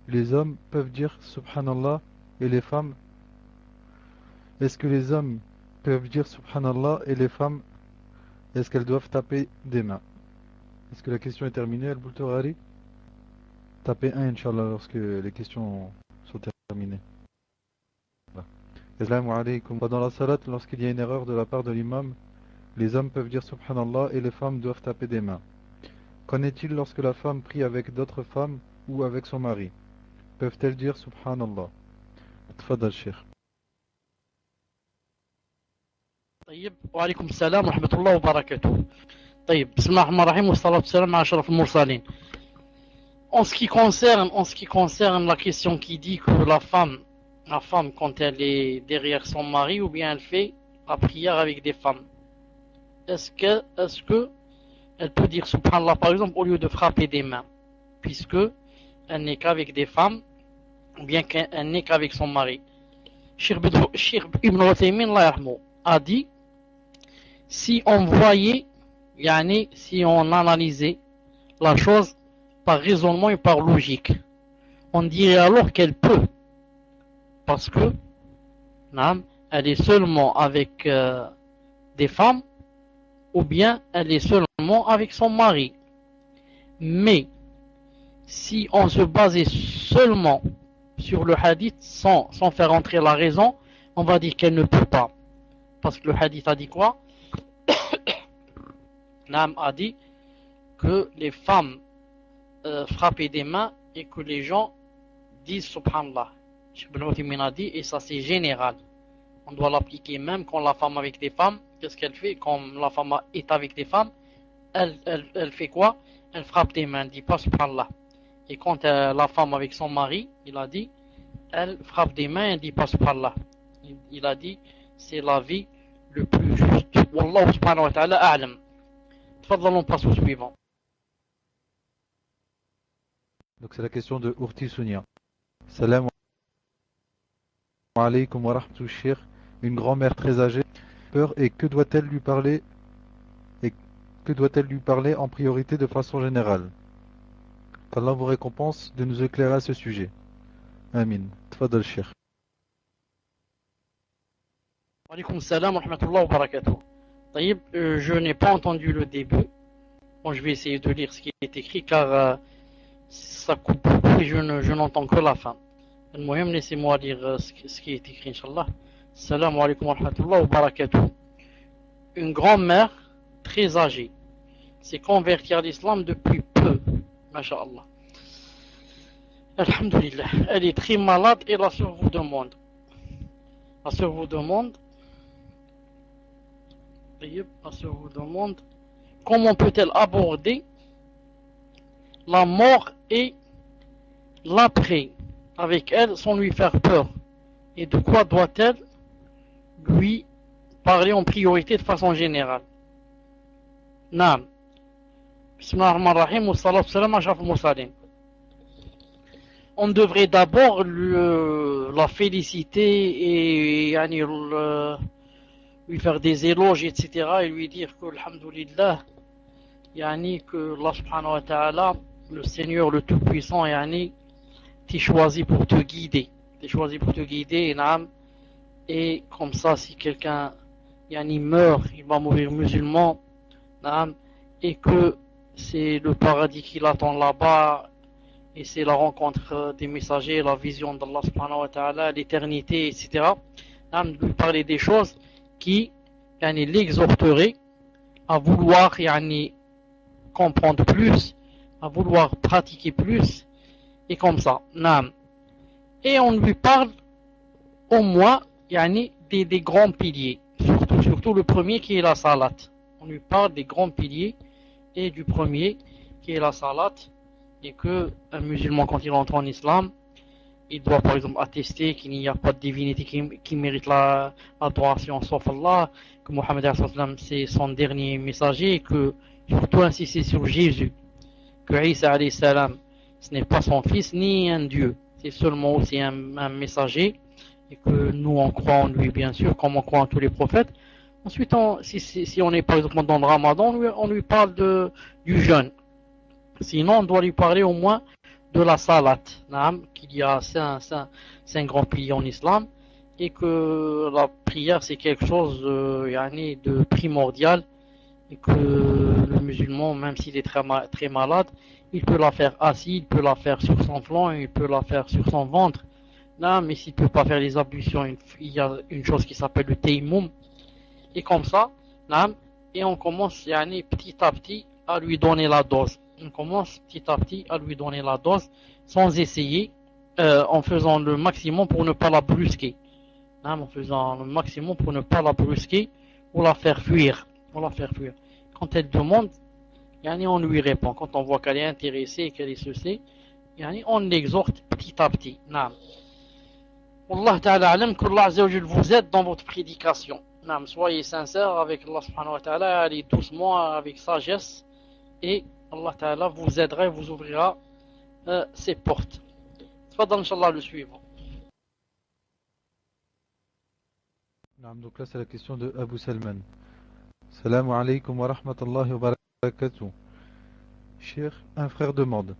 B: les hommes peuvent dire Subhanallah et les femmes. Est-ce que les hommes peuvent dire Subhanallah et les femmes, est-ce qu'elles doivent taper des mains? Est-ce que la question est terminée, Al-Burtughali? Tapez 1, Inch'Allah, lorsque les questions sont terminées. Assalamu alaikum. Pendant la salat, lorsqu'il y a une erreur de la part de l'imam, les hommes peuvent dire Subhanallah et les femmes doivent taper des mains. Qu'en est-il lorsque la femme prie avec d'autres femmes ou avec son mari? Peuvent-elles dire Subhanallah? Tfadal, Cheikh.
A: طيب وعليكم السلام ورحمة الله وبركاته. طيب بسم الله الرحمن الرحيم والصلاة والسلام على أشرف المرسلين. En ce qui concerne la question qui dit que la femme quand elle est derrière son mari ou bien elle fait la prière avec des femmes, est-ce que elle peut dire Subhanallah par exemple au lieu de frapper des mains, puisque elle n'est qu'avec des femmes ou bien qu'elle n'est qu'avec son mari? Cheikh Ibn Uthaymin a dit, si on voyait, si on analysait la chose par raisonnement et par logique, on dirait alors qu'elle peut, parce que elle est seulement avec des femmes ou bien elle est seulement avec son mari. Mais si on se basait seulement sur le hadith sans faire entrer la raison, on va dire qu'elle ne peut pas, parce que le hadith a dit quoi? Nam a dit que les femmes frappaient des mains et que les gens disent Subhanallah. Ibn Uthaymin a dit, et ça c'est général, on doit l'appliquer même quand la femme est avec des femmes. Qu'est-ce qu'elle fait quand la femme est avec des femmes? Elle fait quoi? Elle frappe des mains, elle ne dit pas Subhanallah. Et quand la femme avec son mari, il a dit, elle frappe des mains, elle ne dit pas Subhanallah. Il a dit, c'est la vie le plus juste. Wallahu subhanahu wa ta'ala a'lam. Tfadal, on passe au suivant.
B: Donc c'est la question de Urti Sounia. Salam alaykum wa rahmatullahi Cheikh. Une grand-mère très âgée, peur, et que doit-elle lui parler en priorité de façon générale? Qu'Allah vous récompense de nous éclairer à ce sujet. Amin. Tfadal Cheikh.
A: Wa alaykum salam wa rahmatullahi wa barakatuh. طيب, je n'ai pas entendu le début. Bon, je vais essayer de lire ce qui est écrit car ça coupe beaucoup et je n'entends que la fin. المهم, laissez-moi lire ce qui est écrit, Inch'Allah. Salam alaykum wa rahmatullahi wa barakatuh. Une grand-mère très âgée s'est convertie à l'islam depuis peu. Masha'Allah. Alhamdulillah. Elle est très malade et la sœur vous demande. Comment peut-elle aborder la mort et l'après avec elle sans lui faire peur, et de quoi doit-elle lui parler en priorité de façon générale? Naam. Bismillah ar-Rahman ar-Rahim wa salatu salam ala ashraf al-mursalin. on devrait d'abord la féliciter et lui faire des éloges, etc. et lui dire que, alhamdoulilah, que Allah subhanahu wa ta'ala, le Seigneur le Tout-Puissant, t'es choisi pour te guider. T'es choisi pour te guider, naam. Et comme ça, si quelqu'un meurt, il va mourir musulman, naam, et que c'est le paradis qui l'attend là-bas, et c'est la rencontre des messagers, la vision d'Allah subhanahu wa ta'ala, l'éternité, etc. Naam, de lui parler des choses qui l'exhorteraient à vouloir comprendre plus, à vouloir pratiquer plus, et comme ça, naam. Et on lui parle au moins des grands piliers, surtout le premier qui est la salat. On lui parle des grands piliers et du premier qui est la salat, et que un musulman, quand il entre en islam, il doit par exemple attester qu'il n'y a pas de divinité qui mérite l'adoration sauf Allah, que Mohammed c'est son dernier messager, et que surtout insister sur Jésus, que Isa alayhi salam, ce n'est pas son fils ni un dieu, c'est seulement aussi un messager, et que nous on croit en lui bien sûr, comme on croit en tous les prophètes. Ensuite, si on est par exemple dans le Ramadan, on lui parle du jeûne. Sinon, on doit lui parler au moins de la salat, qu'il y a cinq grands piliers en islam, et que la prière c'est quelque chose de primordial, et que le musulman, même s'il est très malade, il peut la faire assis, il peut la faire sur son flanc, il peut la faire sur son ventre. Mais s'il ne peut pas faire les ablutions, il y a une chose qui s'appelle le tayammum. Et comme ça, et on commence petit à petit à lui donner la dose. On commence petit à petit à lui donner la dose sans essayer, en faisant le maximum pour ne pas la brusquer. En faisant le maximum pour ne pas la brusquer ou la faire fuir. Quand elle demande, on lui répond. Quand on voit qu'elle est intéressée et qu'elle est ceci, on l'exhorte petit à petit. Wallah ta'ala alam que Allah Azza wa Jal vous aide dans votre prédication. Soyez sincères avec Allah subhanahu wa ta'ala, allez doucement avec sagesse, et Allah ta'ala vous aidera et vous ouvrira ses portes. Tfadal inshallah le suivant.
B: Donc là c'est la question de Abu Salman. Salam alaykum wa rahmatullahi wa barakatuh. Cher, un frère demande: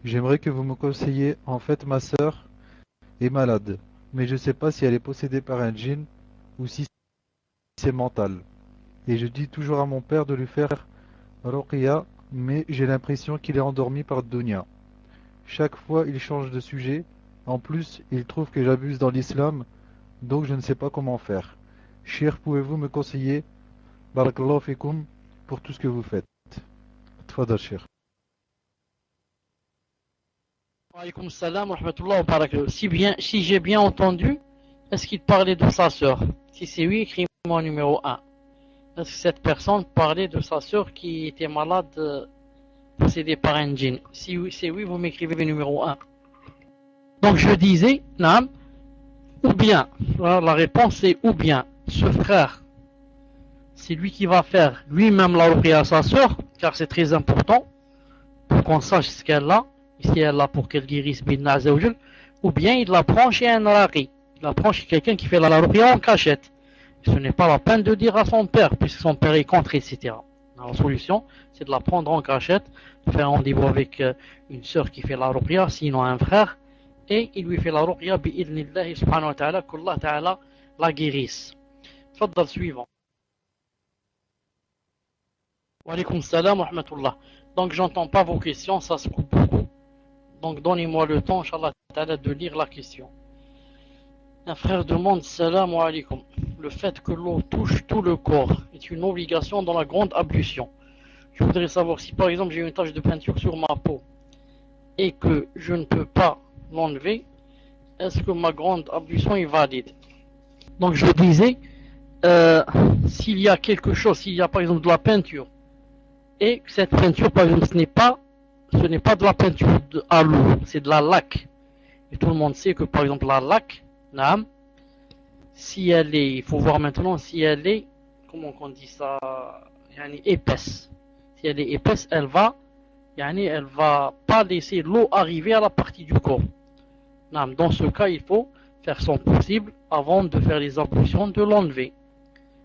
B: j'aimerais que vous me conseilliez, en fait ma sœur est malade, mais je ne sais pas si elle est possédée par un djinn ou si c'est mental. Et je dis toujours à mon père de lui faire Ruqya, mais j'ai l'impression qu'il est endormi par Dunya. Chaque fois il change de sujet, en plus il trouve que j'abuse dans l'islam, donc je ne sais pas comment faire. Cher, pouvez-vous me conseiller, Barakallahu fikum, pour tout ce que vous faites? Tfadal, cher.
A: Wa alaykoum salam wa rahmatullahi wa barakatuh. Si j'ai bien entendu, est-ce qu'il parlait de sa sœur? Si c'est oui, écris-moi numéro 1. Est-ce que cette personne parlait de sa sœur qui était malade, possédée par un djinn? Si c'est oui, vous m'écrivez numéro 1. Donc je disais, naam, ou bien, la réponse est ou bien, ce frère, c'est lui qui va faire lui-même la ruqya à sa sœur, car c'est très important, pour qu'on sache ce qu'elle a, si elle a pour qu'elle guérisse Bidna Azza wa Jal, ou bien il la prend chez un raqi, il la prend chez quelqu'un qui fait la ruqya en cachette. Ce n'est pas la peine de dire à son père, puisque son père est contre, etc. La solution, c'est de la prendre en cachette, de faire un rendez-vous avec une sœur qui fait la ruqya, sinon un frère, et il lui fait la ruqya bi'idnillahi subhanahu wa ta'ala, qu'Allah ta'ala la guérisse. Tfaddal suivant. Wa alaykoum salam wa rahmatullah. Donc j'entends pas vos questions, ça se coupe beaucoup. Donc donnez-moi le temps, Inch'Allah ta'ala, de lire la question. Un frère demande: salam alaykoum. Le fait que l'eau touche tout le corps est une obligation dans la grande ablution. Je voudrais savoir si par exemple j'ai une tache de peinture sur ma peau et que je ne peux pas l'enlever, est-ce que ma grande ablution est valide? Donc je disais, s'il y a quelque chose, s'il y a par exemple de la peinture, et que cette peinture par exemple ce n'est pas de la peinture à l'eau, c'est de la laque. Et tout le monde sait que par exemple la laque, naam, si elle est, il faut voir maintenant si elle est, comment on dit ça, épaisse. Si elle est épaisse, elle va elle va pas laisser l'eau arriver à la partie du corps. Dans ce cas, il faut faire son possible avant de faire les ablutions de l'enlever.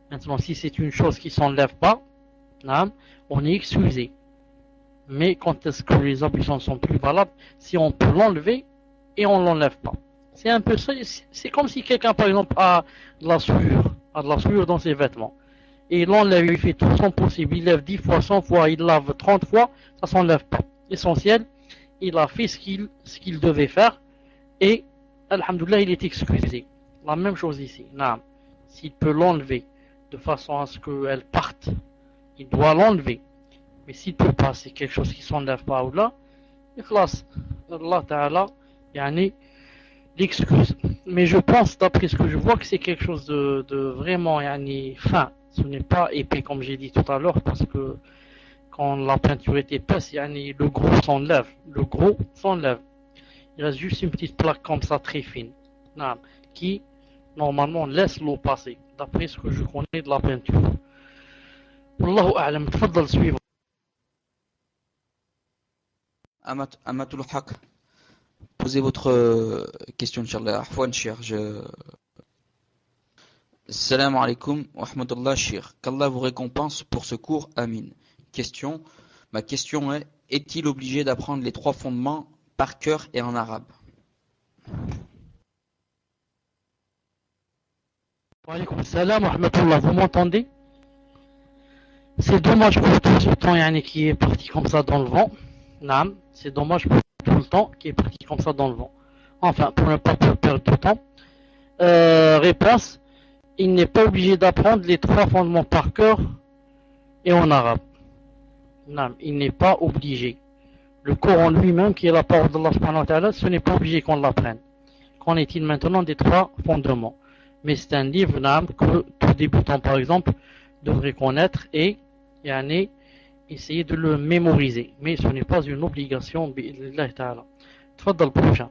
A: Maintenant, si c'est une chose qui ne s'enlève pas, on est excusé. Mais quand est-ce que les ablutions sont plus valables? Si on peut l'enlever et on ne l'enlève pas. C'est un peu ça. C'est comme si quelqu'un, par exemple, a de la souillure dans ses vêtements. Et il l'enlève, il fait tout son possible. Il lève 10 fois, 100 fois, il lave 30 fois, ça ne s'enlève pas. L'essentiel, il a fait ce qu'il devait faire. Et, alhamdoulilah, il est excusé. La même chose ici. S'il peut l'enlever de façon à ce qu'elle parte, il doit l'enlever. Mais s'il ne peut pas, c'est quelque chose qui ne s'enlève pas ou là, Allah Ta'ala, l'excuse. Mais je pense, d'après ce que je vois, que c'est quelque chose de vraiment fin. Ce n'est pas épais, comme j'ai dit tout à l'heure, parce que quand la peinture est épaisse, le gros s'enlève. Il reste juste une petite plaque comme ça, très fine, qui, normalement, laisse l'eau passer, d'après ce que je connais de la peinture. Wallahu a'lam, tfaddal suivre.
C: Amatul Haq, posez votre question, Inch'Allah. Afwan, cher. Salam alaikum wa rahmatullah, cher. Qu'Allah vous récompense pour ce cours. Amin. Question. Ma question est, est-il obligé d'apprendre les 3 fondements par cœur et en arabe?
A: Wa alaykoum salam wa rahmatullah. Vous m'entendez? C'est dommage pour tout ce temps qui est parti comme ça dans le vent. C'est dommage pour tout le temps qui est parti comme ça dans le vent. Enfin, pour ne pas perdre de temps. Réponse, il n'est pas obligé d'apprendre les 3 fondements par cœur et en arabe. Il n'est pas obligé. Le Coran lui-même, qui est la parole d'Allah subhanahu wa ta'ala, ce n'est pas obligé qu'on l'apprenne. Qu'en est-il maintenant des 3 fondements? Mais c'est un livre que tout débutant, par exemple, devrait connaître et essayer de le mémoriser. Mais ce n'est pas une obligation. Bi'idhnillah ta'ala. Tfaddal prochain.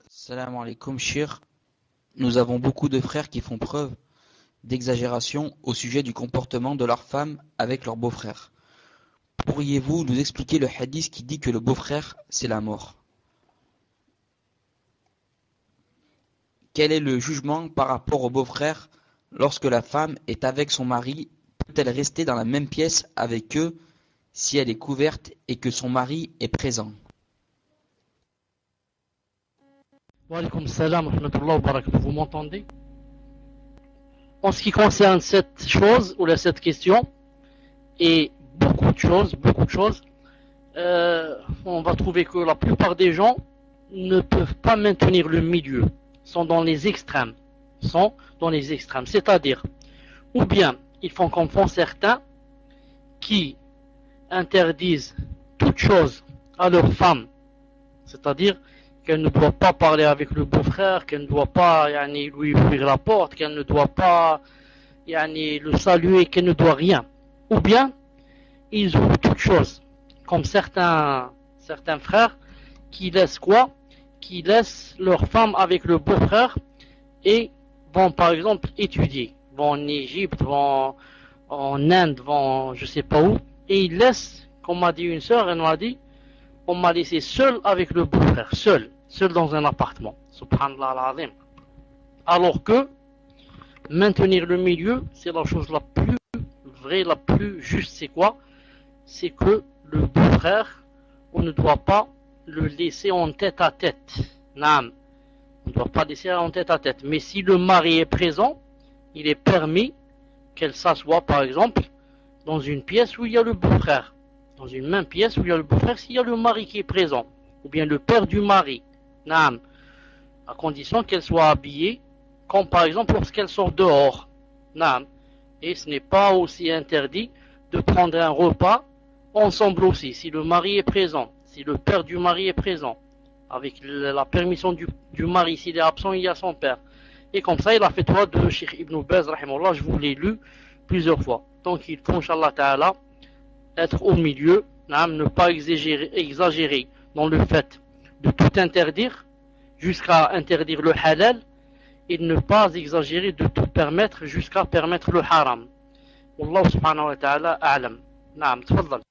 C: Salam alaikum, cher. Nous avons beaucoup de frères qui font preuve d'exagération au sujet du comportement de leurs femmes avec leurs beaux-frères. Pourriez-vous nous expliquer le hadith qui dit que le beau-frère, c'est la mort? Quel est le jugement par rapport au beau-frère lorsque la femme est avec son mari? Peut-elle rester dans la même pièce avec eux si elle est couverte et que son mari est présent?
A: Wa alaykoum salam wa rahmatullah wa barakatuh. Vous m'entendez? En ce qui concerne cette chose, ou cette question, et beaucoup de choses, on va trouver que la plupart des gens ne peuvent pas maintenir le milieu, sont dans les extrêmes. C'est-à-dire, ou bien ils font comme font certains qui interdisent toute chose à leur femme, c'est-à-dire qu'elle ne doit pas parler avec le beau-frère, qu'elle ne doit pas lui ouvrir la porte, qu'elle ne doit pas le saluer, qu'elle ne doit rien. Ou bien ils ouvrent toute chose, comme certains frères qui laissent quoi? Qui laissent leur femme avec le beau-frère et vont par exemple étudier, vont en Égypte, vont en Inde, vont je sais pas où, et ils laissent, comme m'a dit une sœur, elle m'a dit, on m'a laissé seul avec le beau-frère, seul dans un appartement, subhanallah al-azim. Alors que maintenir le milieu, c'est la chose la plus vraie, la plus juste, c'est quoi? C'est que le beau-frère, on ne doit pas le laisser en tête à tête. Naam. On ne doit pas laisser en tête à tête. Mais si le mari est présent, il est permis qu'elle s'assoie, par exemple, dans une pièce où il y a le beau-frère. Dans une même pièce où il y a le beau-frère, s'il y a le mari qui est présent. Ou bien le père du mari. Naam. À condition qu'elle soit habillée, comme par exemple lorsqu'elle sort dehors. Naam. Et ce n'est pas aussi interdit de prendre un repas ensemble aussi, si le mari est présent, si le père du mari est présent, avec la permission du mari, s'il est absent, il y a son père. Et comme ça, il a fait droit de Cheikh Ibn Baz, rahimahullah, je vous l'ai lu plusieurs fois. Donc il faut, Inch'Allah Ta'ala, être au milieu, ne pas exagérer dans le fait de tout interdire, jusqu'à interdire le halal, et ne pas exagérer de tout permettre, jusqu'à permettre le haram. Wallahu subhanahu wa ta'ala a'lam. نعم تفضل.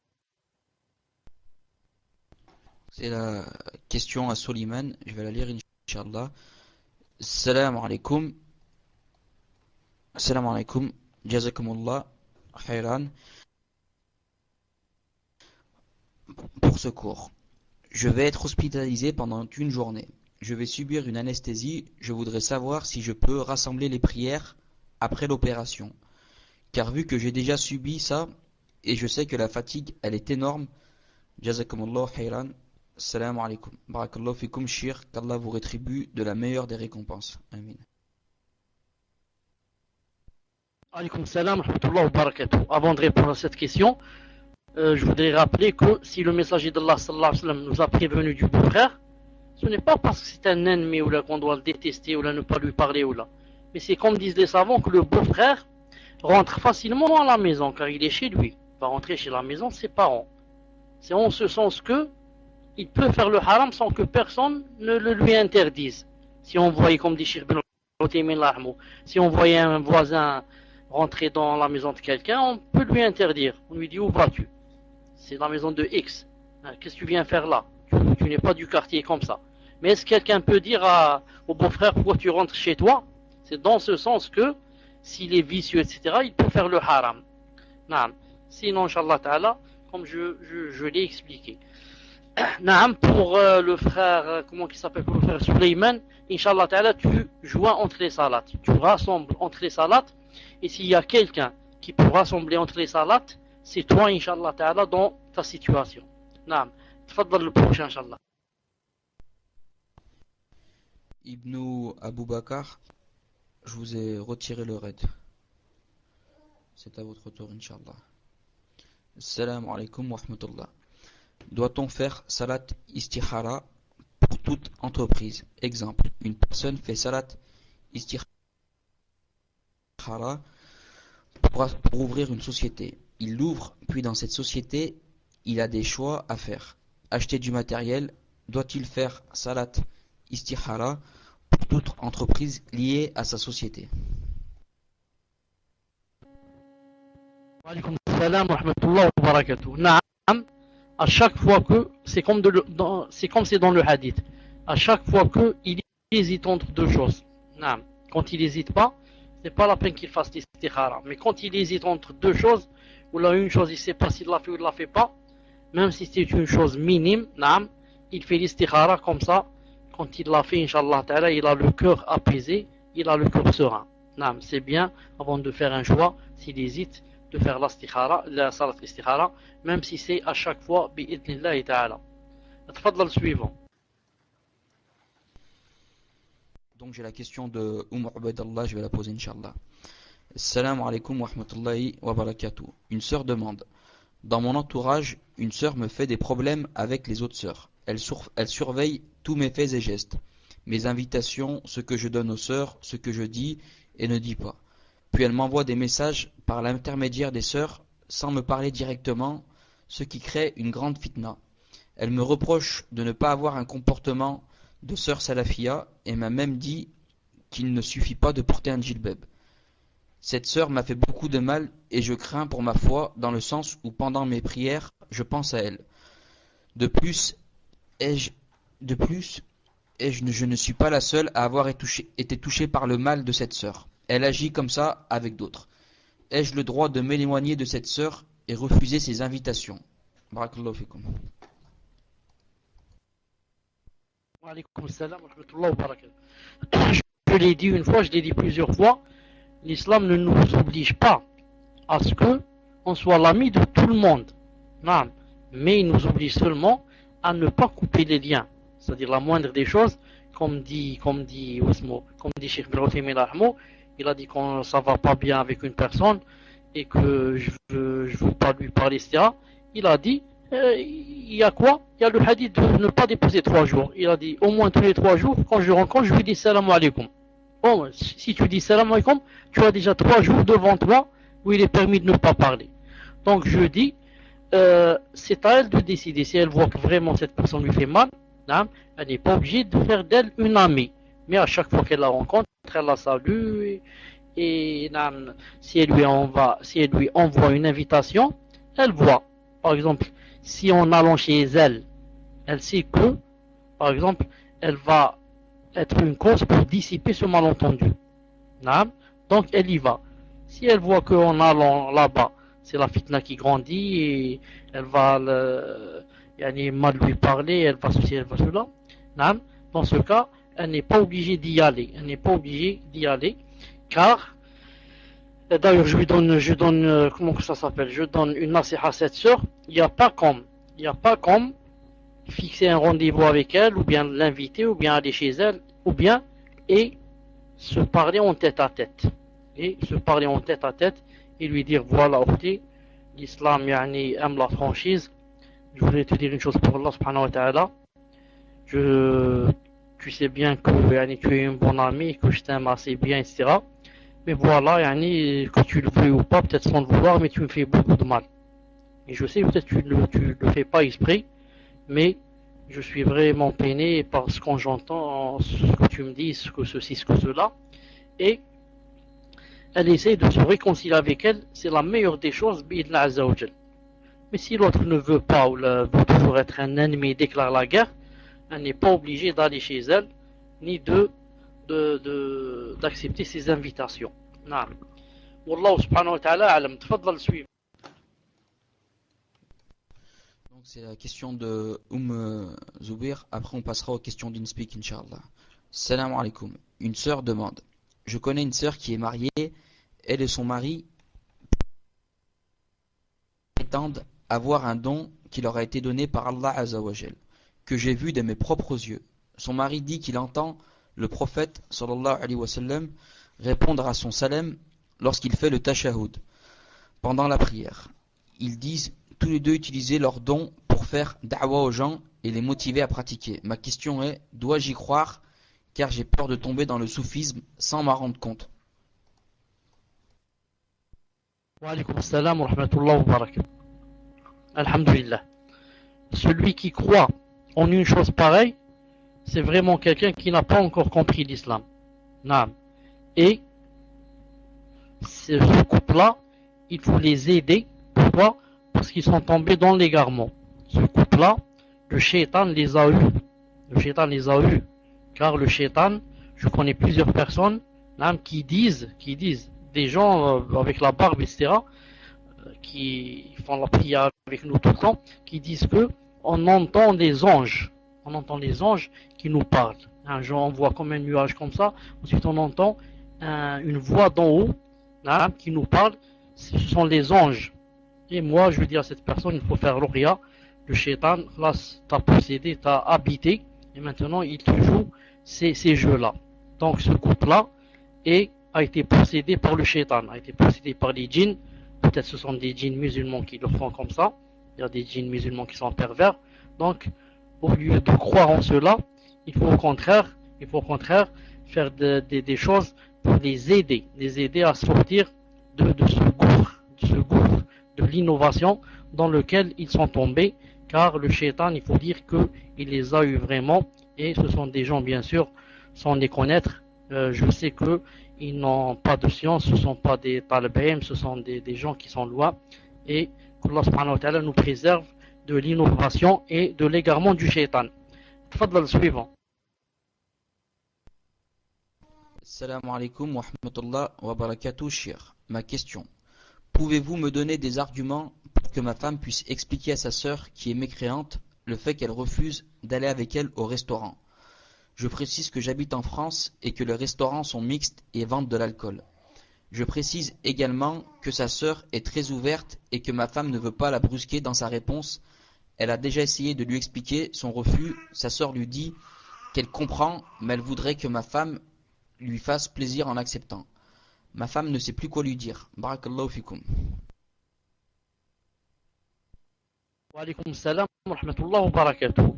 C: C'est la question à Soliman. Je vais la lire, Inch'Allah. Salam alaikum. Salam alaikum. Jazakumullah khairan pour ce cours. Je vais être hospitalisé pendant une journée. Je vais subir une anesthésie. Je voudrais savoir si je peux rassembler les prières après l'opération. Car vu que j'ai déjà subi ça, et je sais que la fatigue, elle est énorme. Jazakumullah khairan. Salam alaikum. Barakallahu fikum shir. Qu'Allah vous rétribue de la meilleure des récompenses. Amin.
A: Alaykoum salam wa rahmatullah wa barakatuh. Avant de répondre à cette question, je voudrais rappeler que si le messager d'Allah sallallahu alayhi wa sallam nous a prévenu du beau-frère, ce n'est pas parce que c'est un ennemi ou là qu'on doit le détester ou là ne pas lui parler ou là. Mais c'est comme disent les savants que le beau-frère rentre facilement à la maison car il est chez lui. Il va rentrer chez la maison de ses parents. C'est en ce sens que il peut faire le haram sans que personne ne le lui interdise. Si on voyait, comme dit Cheikh Ben Uthaymin, si on voyait un voisin rentrer dans la maison de quelqu'un, on peut lui interdire. On lui dit où vas-tu? C'est la maison de X. Qu'est-ce que tu viens faire là? Tu n'es pas du quartier comme ça. Mais est-ce que quelqu'un peut dire au beau-frère pourquoi tu rentres chez toi? C'est dans ce sens que s'il est vicieux, etc., il peut faire le haram. Naam. Sinon, Inch'Allah Ta'ala, comme je l'ai expliqué. Naam, pour le frère, comment il s'appelle, pour le frère Suleiman, Inch'Allah Ta'ala, tu joins entre les salats. Tu rassembles entre les salats. Et s'il y a quelqu'un qui peut rassembler entre les salats, c'est toi, Inch'Allah Ta'ala, dans ta situation. Naam. Tfaddal le prochain, Inch'Allah.
C: Ibn Abu Bakr, je vous ai retiré le raid. C'est à votre tour, Inch'Allah. Salam alaikum wa rahmatullah. Doit-on faire salat istihara pour toute entreprise? Exemple, une personne fait salat istihara pour ouvrir une société. Il l'ouvre, puis dans cette société, il a des choix à faire. Acheter du matériel, doit-il faire salat istihara pour toute entreprise liée à sa société?
A: Wa alaykoum salam wa rahmatullah wa barakatuh. Naam, à chaque fois que, c'est comme c'est dans le hadith, à chaque fois qu'il hésite entre deux choses. Naam, quand il n'hésite pas, c'est pas la peine qu'il fasse l'istikhara. Mais quand il hésite entre deux choses, ou là une chose il sait pas s'il l'a fait ou il l'a fait pas, même si c'est une chose minime, naam, il fait l'istikhara comme ça. Quand il l'a fait, Inch'Allah Ta'ala, il a le cœur apaisé, il a le cœur serein. Naam, c'est bien, avant de faire un choix, s'il hésite, de faire la salat istikhara, même si c'est à chaque fois, bi'idnillahi ta'ala. Tfaddal le suivant.
C: Donc j'ai la question de Ubaydallah, je vais la poser Inch'Allah. Salam alaikum wa rahmatullahi wa barakatuh. Une sœur demande: dans mon entourage, une sœur me fait des problèmes avec les autres sœurs. Elle surveille tous mes faits et gestes, mes invitations, ce que je donne aux sœurs, ce que je dis et ne dis pas. Puis elle m'envoie des messages par l'intermédiaire des sœurs sans me parler directement, ce qui crée une grande fitna. Elle me reproche de ne pas avoir un comportement de sœur salafia et m'a même dit qu'il ne suffit pas de porter un djilbab. Cette sœur m'a fait beaucoup de mal et je crains pour ma foi dans le sens où pendant mes prières, je pense à elle. De plus, je ne suis pas la seule à avoir été touchée par le mal de cette sœur. Elle agit comme ça avec d'autres. Ai-je le droit de m'éloigner de cette sœur et refuser ses invitations? Barakallahu fikum.
A: Wa alaykoum salam wa rahmatullah wa barakatuh. Je l'ai dit une fois, je l'ai dit plusieurs fois, l'islam ne nous oblige pas à ce que on soit l'ami de tout le monde. Non. Mais il nous oblige seulement à ne pas couper les liens. C'est-à-dire la moindre des choses, comme dit Cheikh Ben Uthaymin, il a dit que ça va pas bien avec une personne et que je veux pas lui parler, etc. Il a dit, il y a quoi? Il y a le hadith de ne pas dépasser 3 jours. Il a dit, au moins tous les 3 jours, quand je rencontre, je lui dis salam alaikum. Bon, si tu dis salam alaikum, tu as déjà 3 jours devant toi où il est permis de ne pas parler. Donc je dis, c'est à elle de décider. Si elle voit que vraiment cette personne lui fait mal, elle n'est pas obligée de faire d'elle une amie. Mais à chaque fois qu'elle la rencontre, elle la salue. Et si elle lui envoie une invitation, elle voit. Par exemple, si en allant chez elle, elle sait que, par exemple, elle va être une cause pour dissiper ce malentendu. Donc elle y va. Si elle voit qu'en allant là-bas, c'est la fitna qui grandit et elle va mal lui parler, elle va ceci, elle va cela. Dans ce cas, elle n'est pas obligée d'y aller. Elle n'est pas obligée d'y aller, car d'ailleurs je donne comment que ça s'appelle, je donne une nasiha à cette sœur. Il n'y a pas comme fixer un rendez-vous avec elle, ou bien l'inviter, ou bien aller chez elle, ou bien et se parler en tête à tête. Et se parler en tête à tête et lui dire voilà, l'islam aime la franchise. Je voulais te dire une chose pour Allah subhanahu wa ta'ala. Tu sais bien que tu es une bonne amie, que je t'aime assez bien, etc. Mais voilà, que tu le veux ou pas, peut-être sans le vouloir, mais tu me fais beaucoup de mal. Et je sais, peut-être tu le fais pas exprès, mais je suis vraiment peiné parce que quand j'entends ce que tu me dis, ce que ceci, ce que cela. Et elle essaie de se réconcilier avec elle, c'est la meilleure des choses, bi'idna azza wa jal. Mais si l'autre ne veut pas ou veut toujours être un ennemi et déclare la guerre, elle n'est pas obligée d'aller chez elle, ni d'accepter ses invitations. Naam. Wallahu subhanahu wa ta'ala alam. Tfaddal suivre.
C: Donc c'est la question de Zubir. Après on passera aux questions d'InSpeak, Inch'Allah. Salam alaikum. Une sœur demande. Je connais une sœur qui est mariée. Elle et son mari prétendent avoir un don qui leur a été donné par Allah Azza wa Jal, que j'ai vu de mes propres yeux. Son mari dit qu'il entend le prophète sallallahu alayhi wa sallam répondre à son salam lorsqu'il fait le tashahhud pendant la prière. Ils disent tous les deux utiliser leur don pour faire da'wa aux gens et les motiver à pratiquer. Ma question est, dois-je y croire, car j'ai peur de tomber dans le soufisme sans m'en rendre compte.
A: Wa alaykum assalam wa rahmatullahi wa barakatuh. Alhamdulillah. Celui qui croit en une chose pareille, c'est vraiment quelqu'un qui n'a pas encore compris l'islam. Naam. Et ce couple-là, il faut les aider. Pourquoi? Parce qu'ils sont tombés dans l'égarement. Ce couple-là, le shaitan les a eus. Le shaitan les a eus. Car le shaitan, je connais plusieurs personnes qui disent, des gens avec la barbe, etc., qui font la prière avec nous tout le temps, qui disent que on entend les anges qui nous parlent. On voit comme un nuage comme ça, ensuite on entend une voix d'en haut qui nous parle, ce sont les anges. Et moi je veux dire à cette personne, il faut faire ruqya, le shaitan, là t'as possédé, t'as habité, et maintenant il te joue ces jeux-là. Donc ce couple-là a été possédé par le shaitan, a été possédé par les djinns. Peut-être ce sont des djinns musulmans qui le font comme ça. Il y a des djinns musulmans qui sont pervers. Donc, au lieu de croire en cela, il faut au contraire faire des choses pour les aider à sortir de ce gouffre de l'innovation dans lequel ils sont tombés. Car le shaitan, il faut dire qu'il les a eu vraiment. Et ce sont des gens, bien sûr, sans les connaître. Je sais que ils n'ont pas de science, ce ne sont pas des talibés, ce sont des gens qui sont loin, et qu'Allah subhanahu wa ta'ala nous préserve de l'innovation et de l'égarement du shaitan. Tfaddal suivant.
C: Assalamu alaikum wa rahmatullah wa barakatuh, shir. Ma question. Pouvez-vous me donner des arguments pour que ma femme puisse expliquer à sa sœur qui est mécréante le fait qu'elle refuse d'aller avec elle au restaurant? Je précise que j'habite en France et que les restaurants sont mixtes et vendent de l'alcool. Je précise également que sa sœur est très ouverte et que ma femme ne veut pas la brusquer dans sa réponse. Elle a déjà essayé de lui expliquer son refus. Sa sœur lui dit qu'elle comprend, mais elle voudrait que ma femme lui fasse plaisir en acceptant. Ma femme ne sait plus quoi lui dire. Barakallahu fikum.
A: Wa alaykum salam wa rahmatullahi wa barakatuh.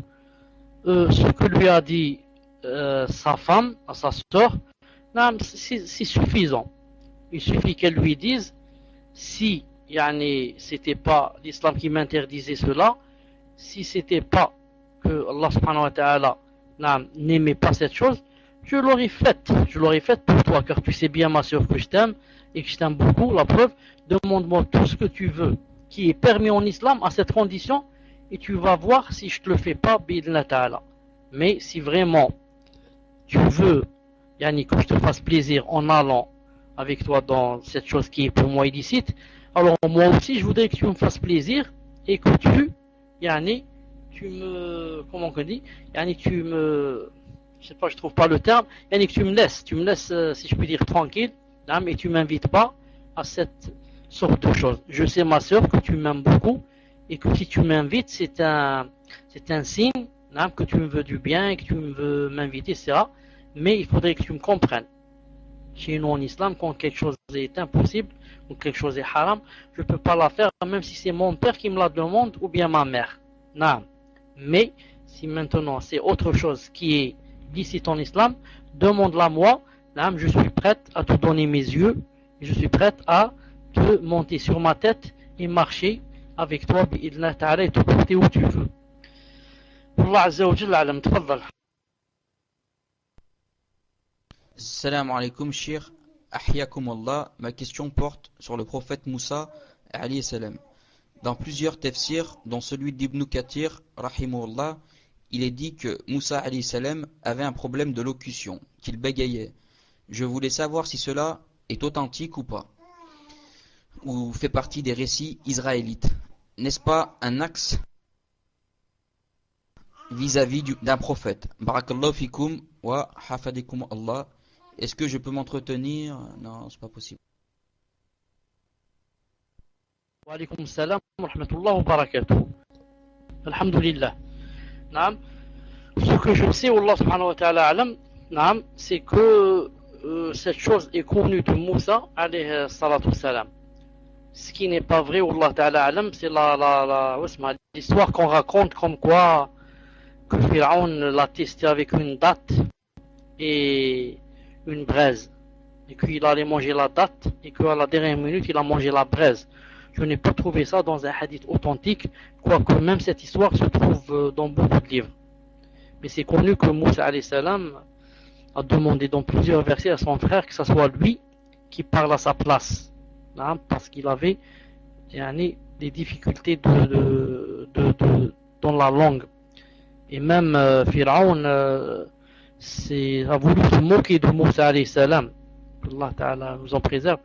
A: Ce que lui a dit sa femme, à sa sœur, c'est suffisant. Il suffit qu'elle lui dise si c'était pas l'islam qui m'interdisait cela, si c'était pas que Allah subhanahu wa ta'ala n'aimait pas cette chose, je l'aurais faite pour toi, car tu sais bien ma sœur que je t'aime et que je t'aime beaucoup. La preuve, demande-moi tout ce que tu veux qui est permis en islam à cette condition, et tu vas voir si je te le fais pas, bi'idhnillah ta'ala. Mais si vraiment tu veux, yani, que je te fasse plaisir en allant avec toi dans cette chose qui est pour moi illicite, alors moi aussi je voudrais que tu me fasses plaisir et que yani, tu me, comment on dit, yani, tu me, je sais pas, je trouve pas le terme, yani, que tu me laisses, si je puis dire, tranquille, et tu m'invites pas à cette sorte de choses. Je sais, ma soeur, que tu m'aimes beaucoup et que si tu m'invites, c'est un signe que tu me veux du bien et que tu me veux m'inviter, etc. Mais il faudrait que tu me comprennes. Chez nous en islam, quand quelque chose est impossible ou quelque chose est haram, je ne peux pas la faire, même si c'est mon père qui me la demande ou bien ma mère. Non. Mais si maintenant c'est autre chose qui est licite en islam, demande-la moi. Non, je suis prête à te donner mes yeux. Je suis prête à te monter sur ma tête et marcher avec toi bi'idhnillah ta'ala et te porter où tu veux. Allah Azza wa Jalla alam, tfaddal.
C: Salam alaikum, Cheikh. Ahyakum Allah. Ma question porte sur le prophète Moussa, alayhi salam. Dans plusieurs tafsirs, dont celui d'Ibn Kathir, rahimahullah, il est dit que Moussa, alayhi salam, avait un problème de locution, qu'il bégayait. Je voulais savoir si cela est authentique ou pas, ou fait partie des récits israélites. N'est-ce pas un axe vis-à-vis d'un prophète? Barakallahu fikum wa hafadikum Allah. Est-ce que je peux m'entretenir? Non, c'est pas possible.
A: Wa alaykum salam wa rahmatullah wa barakatuh. Alhamdulillah. Naam. Ce que je sais, Allah subhanahu wa ta'ala alam, naam, c'est que cette chose est connue de Moussa, alayhi salatu salam. Ce qui n'est pas vrai, Allah ta'ala alam, c'est l'histoire qu'on raconte comme quoi que Pharaon l'a testé avec une date et une braise. Et qu'il allait manger la date et qu'à la dernière minute, il a mangé la braise. Je n'ai pas trouvé ça dans un hadith authentique, quoique même cette histoire se trouve dans beaucoup de livres. Mais c'est connu que Moussa alayhi salam a demandé dans plusieurs versets à son frère que ce soit lui qui parle à sa place. Parce qu'il avait des difficultés dans la langue. Et même Pharaon a voulu se moquer de Moussa alayhi salam. Allah ta'ala nous en préserve.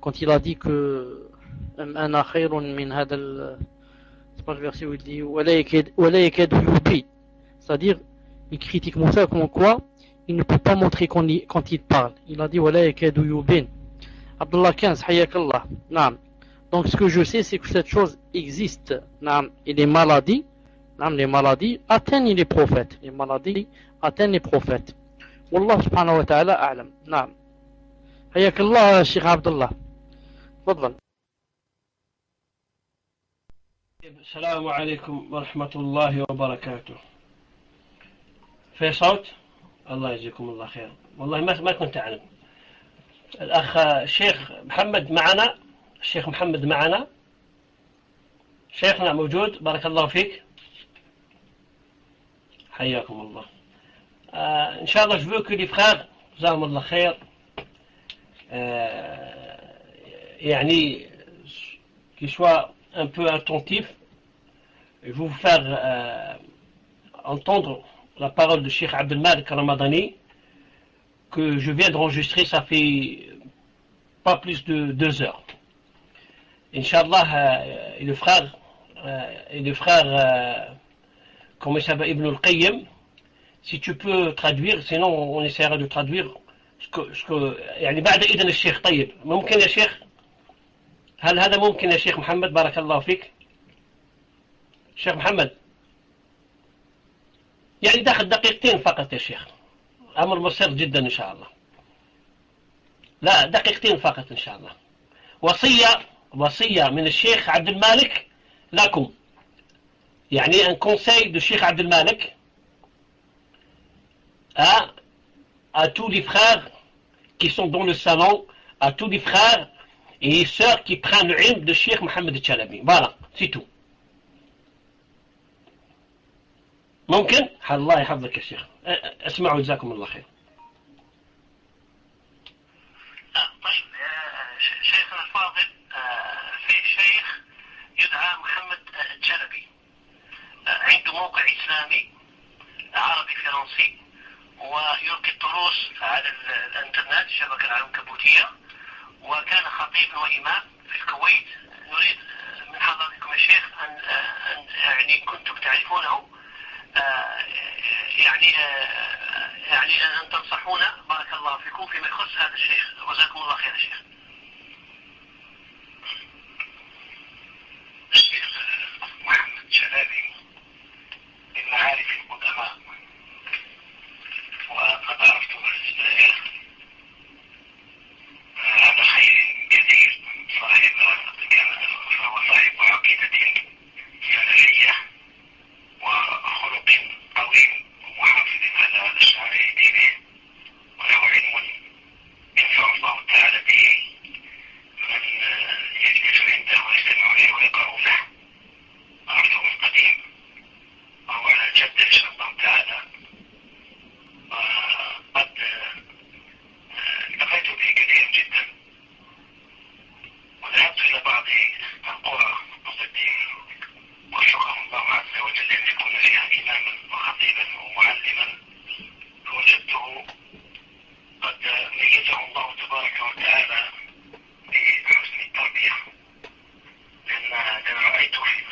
A: Quand il a dit que Ana khayrun min hadal, c'est pas le verset où il dit Wala yakadu yubi. C'est-à-dire, il critique Moussa comme quoi il ne peut pas montrer quand il parle. Il a dit Wala yakadu yubin. Abdullah 15, hayakallah. Naam. Donc ce que je sais, c'est que cette chose existe. Naam. Et les maladies atteignent les prophètes. Les maladies atteignent les prophètes. Wallah subhanahu wa ta'ala a'lam. Naam. Hayakallah, Cheikh Abdullah. Fadlan.
D: السلام عليكم ورحمة الله وبركاته. في صوت؟ الله يجزيكم الله خير. والله ما كنت أعلم. الأخ الشيخ محمد معنا. الشيخ محمد معنا. شيخنا موجود. بارك الله فيك. حياكم الله. إن شاء الله je veux que les frères جزاهم الله خير يعني qu'ils soient un peu attentifs. Je vais vous faire entendre la parole de Cheikh Abdel Malik Ramadani que je viens d'enregistrer, ça fait pas plus de 2 heures. Inch'Allah, et le frère comment il s'appelle, Ibn al-Qayyim, si tu peux traduire, sinon on essaiera de traduire يعني بعد إذن الشيخ. طيب ممكن يا شيخ؟ هل هذا ممكن يا شيخ محمد؟ بارك الله فيك شيخ محمد. يعني داخل دقيقتين فقط يا شيخ، أمر بسيط جدا إن شاء الله. لا دقيقتين فقط إن شاء الله. وصية من الشيخ عبد المالك لكم، يعني un conseil de Cheikh Abdel Malik à tous les frères qui sont dans le salon, à tous les frères et sœurs qui prennent le ilm de Cheikh Mohamed Chalabi. Voilà, c'est tout. ممكن؟ الله يحفظك يا شيخ. اسمعوا جزاكم الله خير.
E: طيب شيخنا الفاضل، في شيخ
D: وكان خطيبا وإمام في الكويت. نريد من حضرتكم يا شيخ أن يعني كنتم تعرفونه يعني أن تنصحونا بارك الله فيكم فيما يخص هذا الشيخ. جزاكم الله خير يا شيخ. الشيخ محمد شلبي من معارف القدماء، وقد عرفته في البداية على خير كثير، فهو صاحب عقيدة سلفية وخلق قويم ومحافظ على شعائر دينه، وله علم ينفع الله تعالى به من يجلس عنده ويستمع له ويقرأ له. عرفته من قديم وهو على الجد إن شاء الله تعالى. قد التقيت به كثيرا جدا، وذهبت إلى بعض القرى التي وفقه الله عز وجل أن يكون فيها إماما وخطيبا ومعلما، فوجدته قد ميزه الله تبارك وتعالى بحسن التربية، لأن رأيت في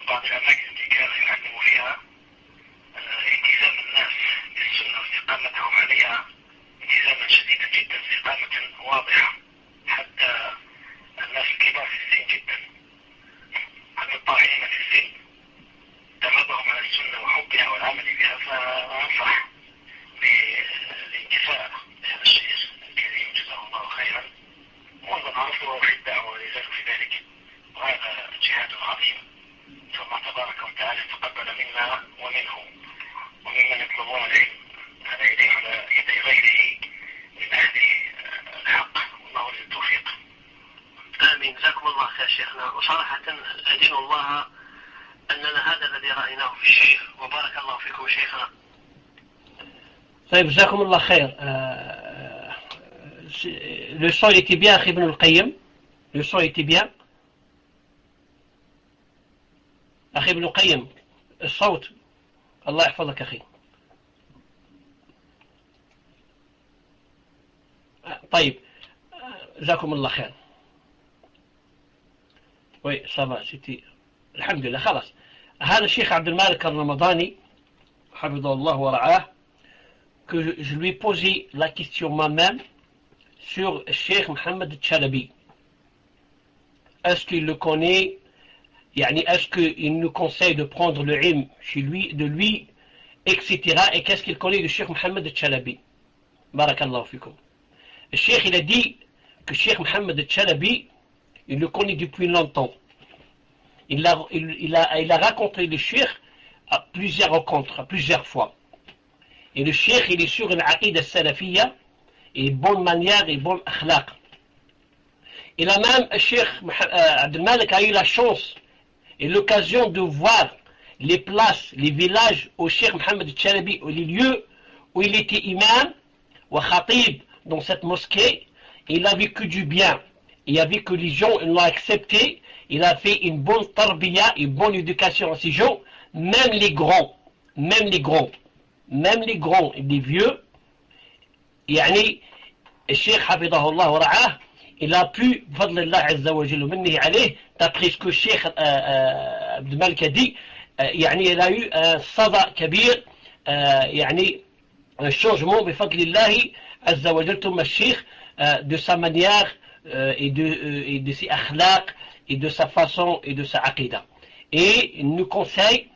D: بعض الأماكن التي كان يعلم فيها التزام الناس بالسنة واستقامتهم عليها التزاما شديدا جدا، استقامة واضحة، حتى الناس الكبار في السن جدا، حتى الطاعنين في السن دربهم على السنة وحبها والعمل بها. فأنصح بالانتفاع بهذا الشيخ الكريم جزاه الله خيرا، وأيضا عرفه في الدعوة ويزال في ذلك، وهذا جهاد عظيم. فالله تبارك وتعالى تقبل منا ومنه وممن يطلبون العلم على يديه على يدي غيره من أهل الحق، والله ولي التوفيق. آمين. جزاكم الله خير شيخنا. وصراحة أدين الله أننا هذا الذي رأيناه في الشيخ، وبارك الله فيكم شيخنا. طيب جزاكم الله خير. Le son était bien, Akhi Ibn al-Qayyim. Le son était bien. أخي ابن القيم الصوت الله يحفظك أخي. طيب جزاكم الله خير. وي صبا سيتي الحمد لله خلاص. هذا الشيخ عبد المالك الرمضاني حفظه الله ورعاه que je lui ai posé la question moi-même sur Cheikh Mohamed Chalabi. Est-ce qu'il le connaît? Est-ce qu'il nous conseille de prendre le ilm chez lui, de lui, etc. Et qu'est-ce qu'il connaît de Cheikh Mohamed Chalabi? Barakallahu fikum. Le Cheikh, il a dit que Cheikh Mohamed Chalabi, il le connaît depuis longtemps. Il a rencontré le Cheikh à plusieurs rencontres, à plusieurs fois. Et le Cheikh, il est sur une aqida salafiyya, et bonne manière et bonne akhlaq. Et là même, le Cheikh Abdel Malik a eu la chance et l'occasion de voir les places, les villages où Cheikh Mohamed Chalabi, les lieux où il était imam ou khatib dans cette mosquée. Il a vécu du bien, il a vu que les gens l'ont accepté, il a fait une bonne tarbiya, une bonne éducation à ces gens, même les grands et les vieux. الشيخ حفظه الله ورعاه il a pu بفضل الله عز وجل ومنه عليه d'après ce que الشيخ عبد الملك a dit il a eu un صدى كبير un changement بفضل الله عز وجل ثم الشيخ de sa manière et de ses akhlaq et de sa façon et de sa aqida. Et il nous conseille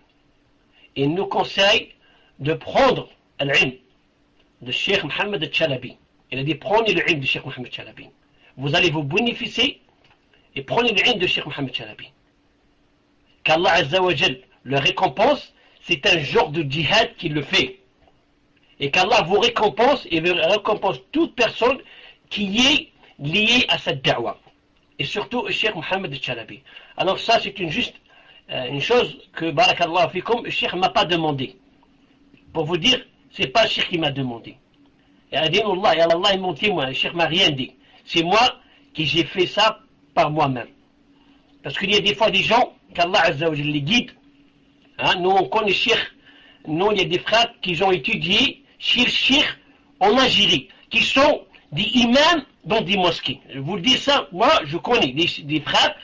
D: de prendre l'ilm de Cheikh Mohamed Chalabi. Il a dit prenez le ilm de Cheikh Mohamed Chalabi. Vous allez vous bénéficier et prenez le ilm de Cheikh Mohamed Chalabi. Qu'Allah Azza wa Jal le récompense, c'est un genre de djihad qu'il le fait. Et qu'Allah vous récompense et récompense toute personne qui est liée à cette da'wah. Et surtout le Cheikh Mohamed Chalabi. Alors ça c'est une chose que barakallahu fikum, le Cheikh ne m'a pas demandé. Pour vous dire, c'est pas le Cheikh qui m'a demandé. Et Adinullah, et Allah est mon témoin, le Cheikh m'a rien dit. C'est moi qui j'ai fait ça par moi-même. Parce qu'il y a des fois des gens, qu'Allah Azza wa Jalla les guide. Nous on connaît Cheikh, nous il y a des frères qui ont étudié chez le Cheikh en Algérie, qui sont des imams dans des mosquées. Je vous le dis ça, moi je connais des frères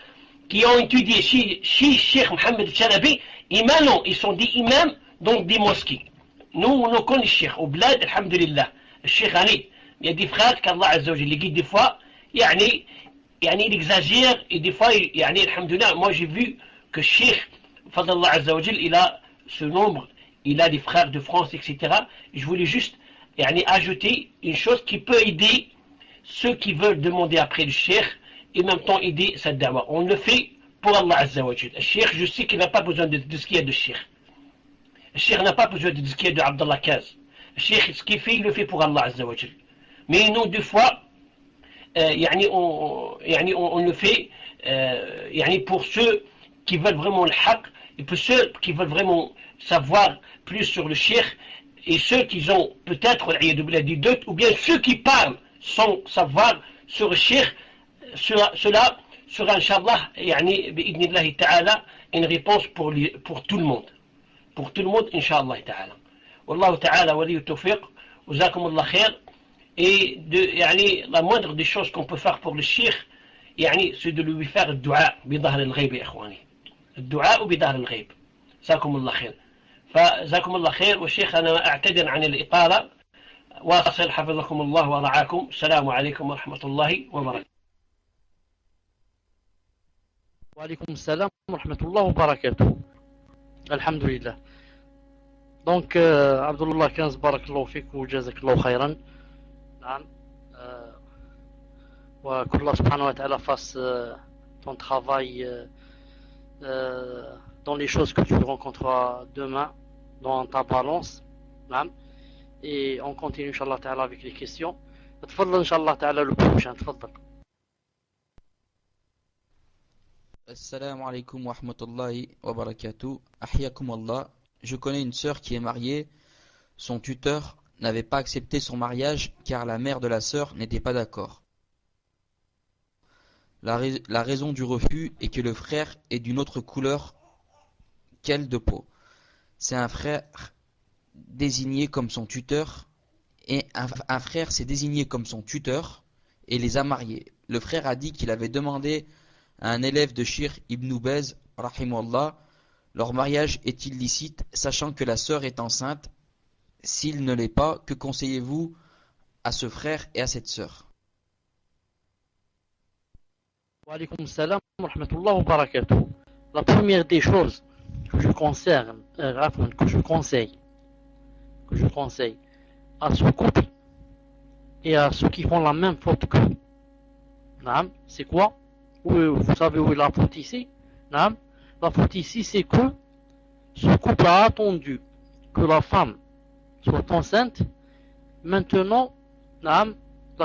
D: qui ont étudié chez Cheikh Mohamed Chalabi, et maintenant ils sont des imams dans des mosquées. Nous, on connaît le Cheikh, au bled, alhamdulillah, le Cheikh Ali. Il y a des frères qu'Allah Azza wa Jalla les guide des fois, il exagère, et des fois, alhamdulillah, moi j'ai vu que Cheikh, Fadallah Azza wa Jalla, il a ce nombre, il a des frères de France, etc. Je voulais juste ajouter une chose qui peut aider ceux qui veulent demander après le Cheikh, et en même temps aider cette dawa. On le fait pour Allah Azza wa Jalla. Le Cheikh, je sais qu'il n'a pas besoin de ce qu'il y a de Cheikh. Le Cheikh n'a pas besoin de ce qu'il y a de Abdallah Kaz. Le Cheikh, ce qu'il fait, il le fait pour Allah Azza wa Jalla. Mais nous, deux fois, on le fait pour ceux qui veulent vraiment le haq, et pour ceux qui veulent vraiment savoir plus sur le Cheikh, et ceux qui ont peut-être des doutes, ou bien ceux qui parlent sans savoir sur le Cheikh, cela sera, Inch'Allah, bi'idnillahi ta'ala, une réponse pour tout le monde. Pour tout le monde, Inch'Allah ta'ala. Wallahu ta'ala wali tawfiq, uzakum Allah khair. Et la moindre des choses qu'on peut faire pour le Cheikh, c'est de lui faire le dua بظهر الغيب يا إخواني. الدعاء بظهر الغيب. جزاكم الله خير. فجزاكم الله خير والشيخ أنا أعتذر عن الإطالة. واصل حفظكم الله ورعاكم. السلام عليكم ورحمة الله وبركاته.
A: وعليكم السلام ورحمة الله وبركاته. الحمد لله. Donc Abdullah Kaz, barakallahu fik wa jazakallahu khairan. qu'Allah subhanahu wa ta'ala fasse ton travail dans les choses que tu rencontreras demain dans ta balance. Et on continue Inch'Allah ta'ala avec les questions. تفضل Inch'Allah ta'ala le prochain. تفضل.
C: Assalamu alaikum wa rahmatullahi wa barakatuh. Ahyakum Allah. Je connais une sœur qui est mariée. Son tuteur n'avait pas accepté son mariage car la mère de la sœur n'était pas d'accord. La raison du refus est que le frère est d'une autre couleur qu'elle de peau. C'est un frère désigné comme son tuteur et un frère s'est désigné comme son tuteur et les a mariés. Le frère a dit qu'il avait demandé à un élève de Cheikh Ibn Baz, rahimahullah, leur mariage est illicite, sachant que la sœur est enceinte. S'il ne l'est pas, que conseillez-vous à ce frère et à cette sœur?
A: Wa alaykoum salam wa rahmatullah wa barakatuh. La première des choses que je conseille à ce couple et à ceux qui font la même faute qu'eux, c'est quoi? Vous savez où est la faute ici? La faute ici, c'est que ce couple a attendu que la femme soit enceinte. Maintenant, la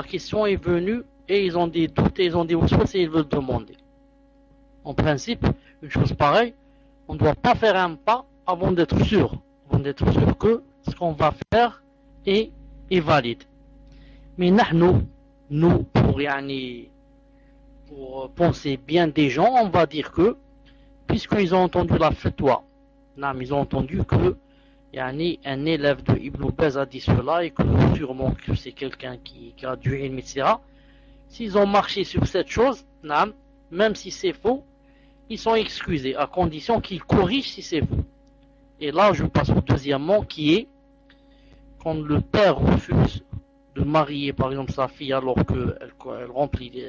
A: question est venue et ils ont des doutes et ils ont des ressources et ils veulent demander. En principe, une chose pareille, on ne doit pas faire un pas avant d'être sûr que ce qu'on va faire est valide. Mais nous, pour penser bien des gens, on va dire que, puisqu'ils ont entendu la fatwa, ils ont entendu que un élève de Ibn Baz a dit cela et que sûrement que c'est quelqu'un qui a du ilm, etc. S'ils ont marché sur cette chose, même si c'est faux, ils sont excusés à condition qu'ils corrigent si c'est faux. Et là, je passe au deuxièmement qui est quand le père refuse de marier par exemple sa fille alors qu'elle remplit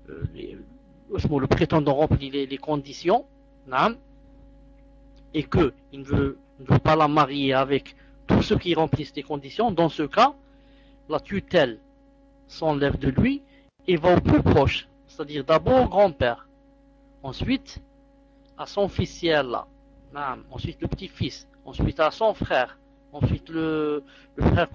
A: le prétendant remplit les conditions, et qu'il ne veut pas la marier avec tous ceux qui remplissent les conditions. Dans ce cas, la tutelle s'enlève de lui et va au plus proche, c'est-à-dire d'abord au grand-père, ensuite à son fils si elle l'a, ensuite le petit-fils, ensuite à son frère, ensuite le frère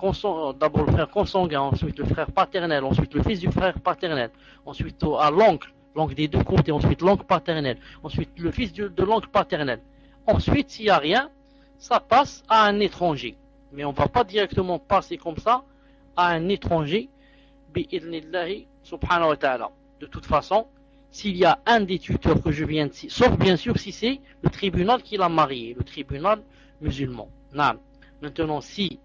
A: d'abord le frère consanguin, ensuite le frère paternel, ensuite le fils du frère paternel, ensuite à l'oncle des deux côtés, ensuite l'oncle paternel, ensuite le fils de l'oncle paternel. Ensuite, s'il n'y a rien, ça passe à un étranger. Mais on ne va pas directement passer comme ça à un étranger, bi'idnillahi subhanahu wa ta'ala. De toute façon, s'il y a un des tuteurs que je viens de citer, sauf bien sûr si c'est le tribunal qui l'a marié, le tribunal musulman. Maintenant, si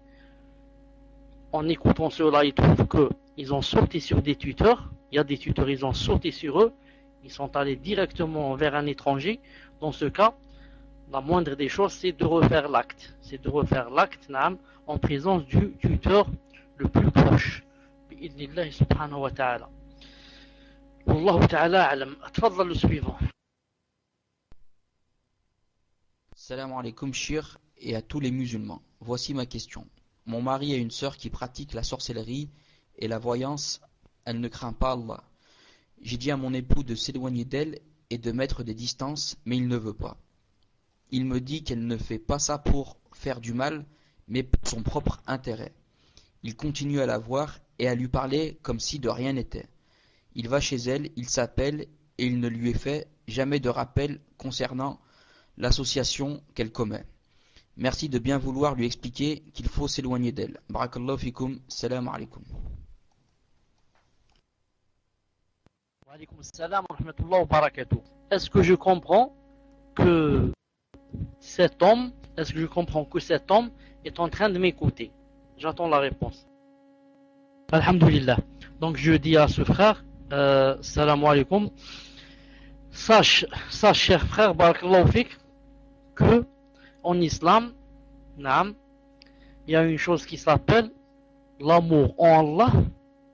A: en écoutant cela, il trouve qu'il ils ont sauté sur des tuteurs, il y a des tuteurs, ils ont sauté sur eux, ils sont allés directement vers un étranger. Dans ce cas, la moindre des choses, c'est de refaire l'acte. C'est de refaire l'acte, naam, en présence du tuteur le plus proche. Bi'idnillahi subhanahu wa ta'ala. Wallahu ta'ala a'lam. Tfaddal le suivant.
C: Salam alaikum shir et à tous les musulmans. Voici ma question. Mon mari a une sœur qui pratique la sorcellerie et la voyance. Elle ne craint pas Allah. J'ai dit à mon époux de s'éloigner d'elle et de mettre des distances, mais il ne veut pas. Il me dit qu'elle ne fait pas ça pour faire du mal, mais pour son propre intérêt. Il continue à la voir et à lui parler comme si de rien n'était. Il va chez elle, il s'appelle et il ne lui est fait jamais de rappel concernant l'association qu'elle commet. Merci de bien vouloir lui expliquer qu'il faut s'éloigner d'elle. Barakallahu fikum, salam alaikum.
A: Wa alaykum assalam wa rahmatullahi wa barakatuh. Est-ce que je comprends que cet homme est en train de m'écouter? J'attends la réponse. Alhamdulillah. Donc je dis à ce frère, salam alaikum. Sache, cher frère, barakallahu fik, que en islam, naam, il y a une chose qui s'appelle l'amour en Allah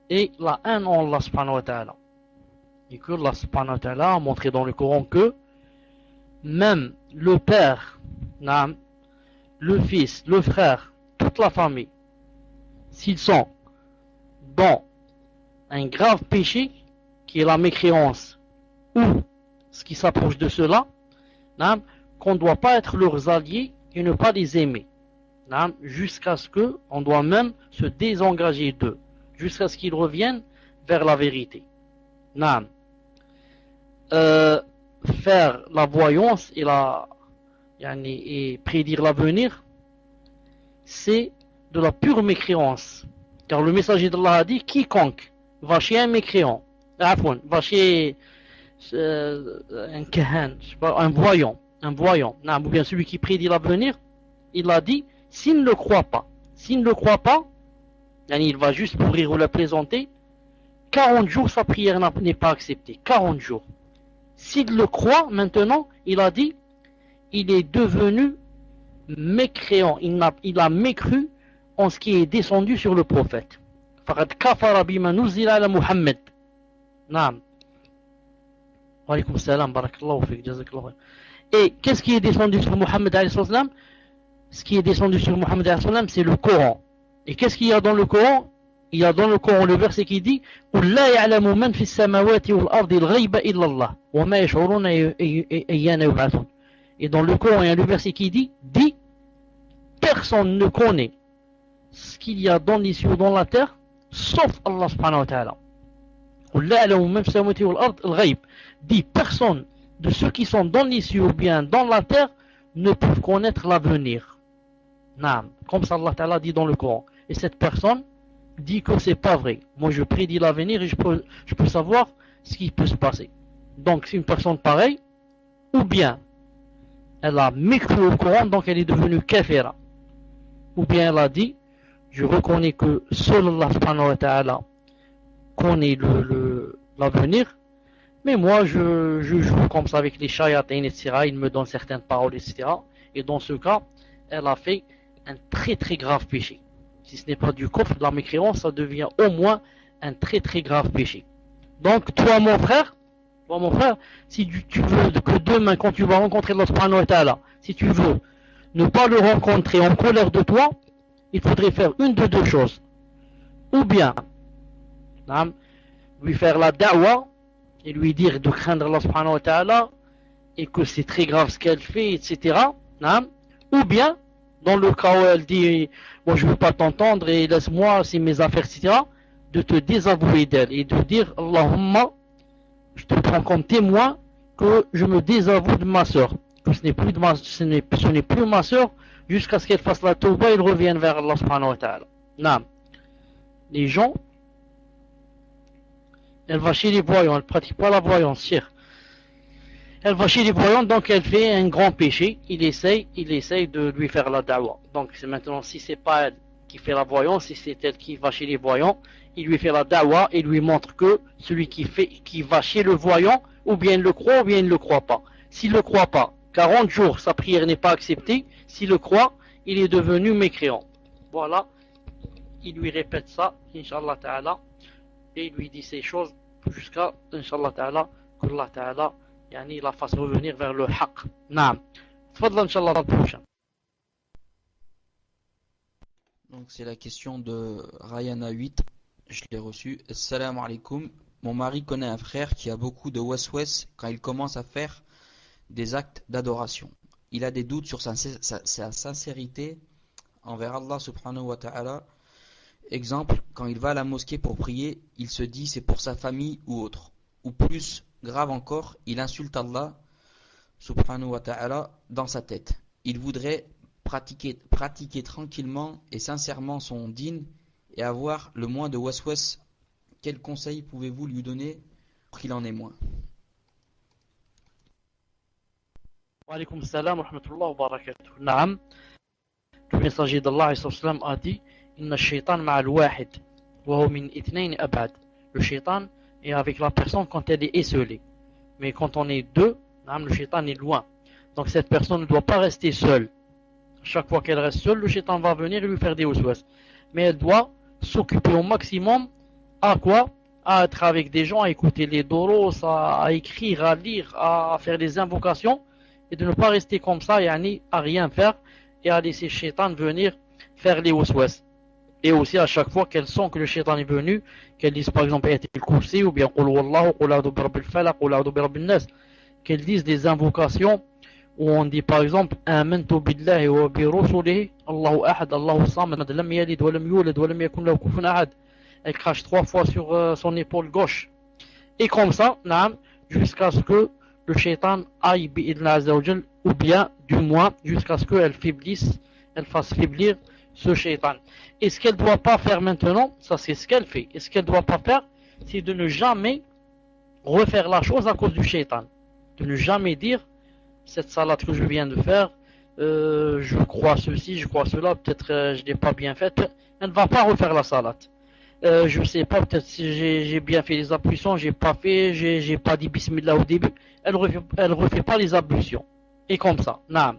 A: et la haine en Allah subhanahu wa ta'ala. Et que Allah subhanahu wa ta'ala a montré dans le Coran que même le père, naam, le fils, le frère, toute la famille, s'ils sont dans un grave péché qui est la mécréance ou ce qui s'approche de cela, naam, qu'on ne doit pas être leurs alliés et ne pas les aimer, jusqu'à ce qu'on doit même se désengager d'eux, jusqu'à ce qu'ils reviennent vers la vérité. Faire la voyance et prédire l'avenir, c'est de la pure mécréance. Car le messager d'Allah a dit, quiconque va chez un mécréant, va chez un kahan, un voyant, ou bien celui qui prédit l'avenir, il a dit, s'il ne le croit pas, il va juste pourrir ou le présenter, 40 jours sa prière n'est pas acceptée, 40 jours. S'il le croit maintenant, il a dit, il est devenu mécréant, il a mécru en ce qui est descendu sur le prophète. فَقَدْ كَفَرَ بِمَا نُزِّلَ عَلَى مُحَمَّدٍ. Naam. Wa alaykum salam, barakallahu fik, jazakallahu. Et qu'est-ce qui est descendu sur Mohammed alayhi salam? Ce qui est descendu sur Mohammed alayhi salam, c'est le Coran. Et qu'est-ce qu'il y a dans le Coran? Il y a dans le Coran le verset qui dit قُلْ لَا يَعْلَمُ مَنْ فِي السَّمَاوَاتِ وَالْأَرْضِ الْغَيْبَ إِلَّا اللَّهُ وَمَا يَشْعُرُونَ أَيَّانَ يُبْعَثُونَ. Et dans le Coran, il y a le verset qui dit personne ne connaît ce qu'il y a dans les cieux ou dans la terre, sauf Allah subhanahu wa ta'ala. قُلْ لَا يَعْلَمُ مَنْ فِي السَّمَاوَاتِ وَالْأَرْضِ الْغَيْبَ. Dit personne de ceux qui sont dans les cieux ou bien dans la terre ne peuvent connaître l'avenir. Comme ça Allah ta'ala dit dans le Coran. Et cette personne dit que c'est pas vrai. Moi je prédis l'avenir et je peux savoir ce qui peut se passer. Donc c'est une personne pareille, ou bien elle a mécru au Coran, donc elle est devenue kafira. Ou bien elle a dit, je reconnais que seul Allah subhanahu wa ta'ala connaît l'avenir, mais moi je joue comme ça avec les shayatin, etc. Il me donne certaines paroles, etc. Et dans ce cas, elle a fait un très très grave péché. Si ce n'est pas du kufr, de la mécréance, ça devient au moins un très très grave péché. Donc toi mon frère, si tu veux que demain quand tu vas rencontrer Allah subhanahu wa ta'ala, si tu veux ne pas le rencontrer en colère de toi, il faudrait faire une de deux choses. Ou bien lui faire la da'wa et lui dire de craindre Allah subhanahu wa ta'ala et que c'est très grave ce qu'elle fait, etc. Ou bien dans le cas où elle dit moi je veux pas t'entendre et laisse-moi, c'est mes affaires, etc., de te désavouer d'elle et de dire Allahumma, je te prends comme témoin que je me désavoue de ma soeur, que ce n'est plus ma soeur jusqu'à ce qu'elle fasse la tauba et elle revienne vers Allah subhanahu wa ta'ala. Les gens, elle va chez les voyants, elle pratique pas la voyance, cher. Elle va chez les voyants, donc elle fait un grand péché, il essaye de lui faire la da'wa. Donc c'est maintenant, si c'est pas elle qui fait la voyance, et c'est elle qui va chez les voyants, il lui fait la da'wa, et lui montre que celui qui va chez le voyant, ou bien il le croit, ou bien il ne le croit pas. S'il ne le croit pas, 40 jours, sa prière n'est pas acceptée. S'il le croit, il est devenu mécréant. Voilà, il lui répète ça, Inch'Allah Ta'ala, et il lui dit ces choses jusqu'à, Inch'Allah Ta'ala, qu'Allah Ta'ala, yani, la fasse revenir vers le haqq. Naam. Tfadla, Inch'Allah, dans le prochain.
C: Donc c'est la question de Rayana 8, je l'ai reçue. Assalamu alaikum. Mon mari connaît un frère qui a beaucoup de waswas quand il commence à faire des actes d'adoration. Il a des doutes sur sa sincérité envers Allah subhanahu wa ta'ala. Exemple, quand il va à la mosquée pour prier, il se dit c'est pour sa famille ou autre. Ou plus grave encore, il insulte Allah subhanahu wa ta'ala dans sa tête. Il voudrait pratiquer tranquillement et sincèrement son dîn et avoir le moins de waswas. Quel conseil pouvez-vous lui donner pour qu'il en ait moins?
A: Wa alaykum salam wa rahmatullahi wa barakatuh. Naam. Le messager d'Allah a dit Inna shaitan ma'al wahid wa huwa min ithnayn abad. Le shaitan est avec la personne quand elle est esselée. Mais quand on est deux, le shaitan est loin. Donc cette personne ne doit pas rester seule. Chaque fois qu'elle reste seule, le shaitan va venir et lui faire des waswas. Mais elle doit s'occuper au maximum à quoi? À être avec des gens, à écouter les doros, à écrire, à lire, à faire des invocations, et de ne pas rester comme ça, yani, à rien faire, et à laisser le shaitan venir faire les waswas. Et aussi à chaque fois qu'elle sent que le shaitan est venu, qu'elle dise par exemple Ayatul Kursi, ou bien Qul Wallahu, Qul A'udhu bi Rabbil Falaq, Qul A'udhu bi Rabbin Nas, qu'elle dise des invocations où on dit par exemple Amantu billahi wa bi rusulihi, Allahu ahad, Allahu samad, lam yalid wa lam yulad wa lam yakun lahu kufuwan ahad. Elle crache 3 fois sur son épaule gauche. Et comme ça, jusqu'à ce que le shaitan aille bi'idna azawajal, ou bien du moins jusqu'à ce qu'elle faiblisse, elle fasse faiblir ce shaitan. Et ce qu'elle ne doit pas faire maintenant, ça c'est ce qu'elle fait. Et ce qu'elle ne doit pas faire, c'est de ne jamais refaire la chose à cause du shaitan. De ne jamais dire cette salade que je viens de faire, je crois ceci, je crois cela, peut-être je ne l'ai pas bien faite. Elle ne va pas refaire la salade. Je sais pas, peut-être si j'ai bien fait les ablutions, j'ai pas fait, j'ai pas dit bismillah au début. Elle refait pas les ablutions. Et comme ça, naam.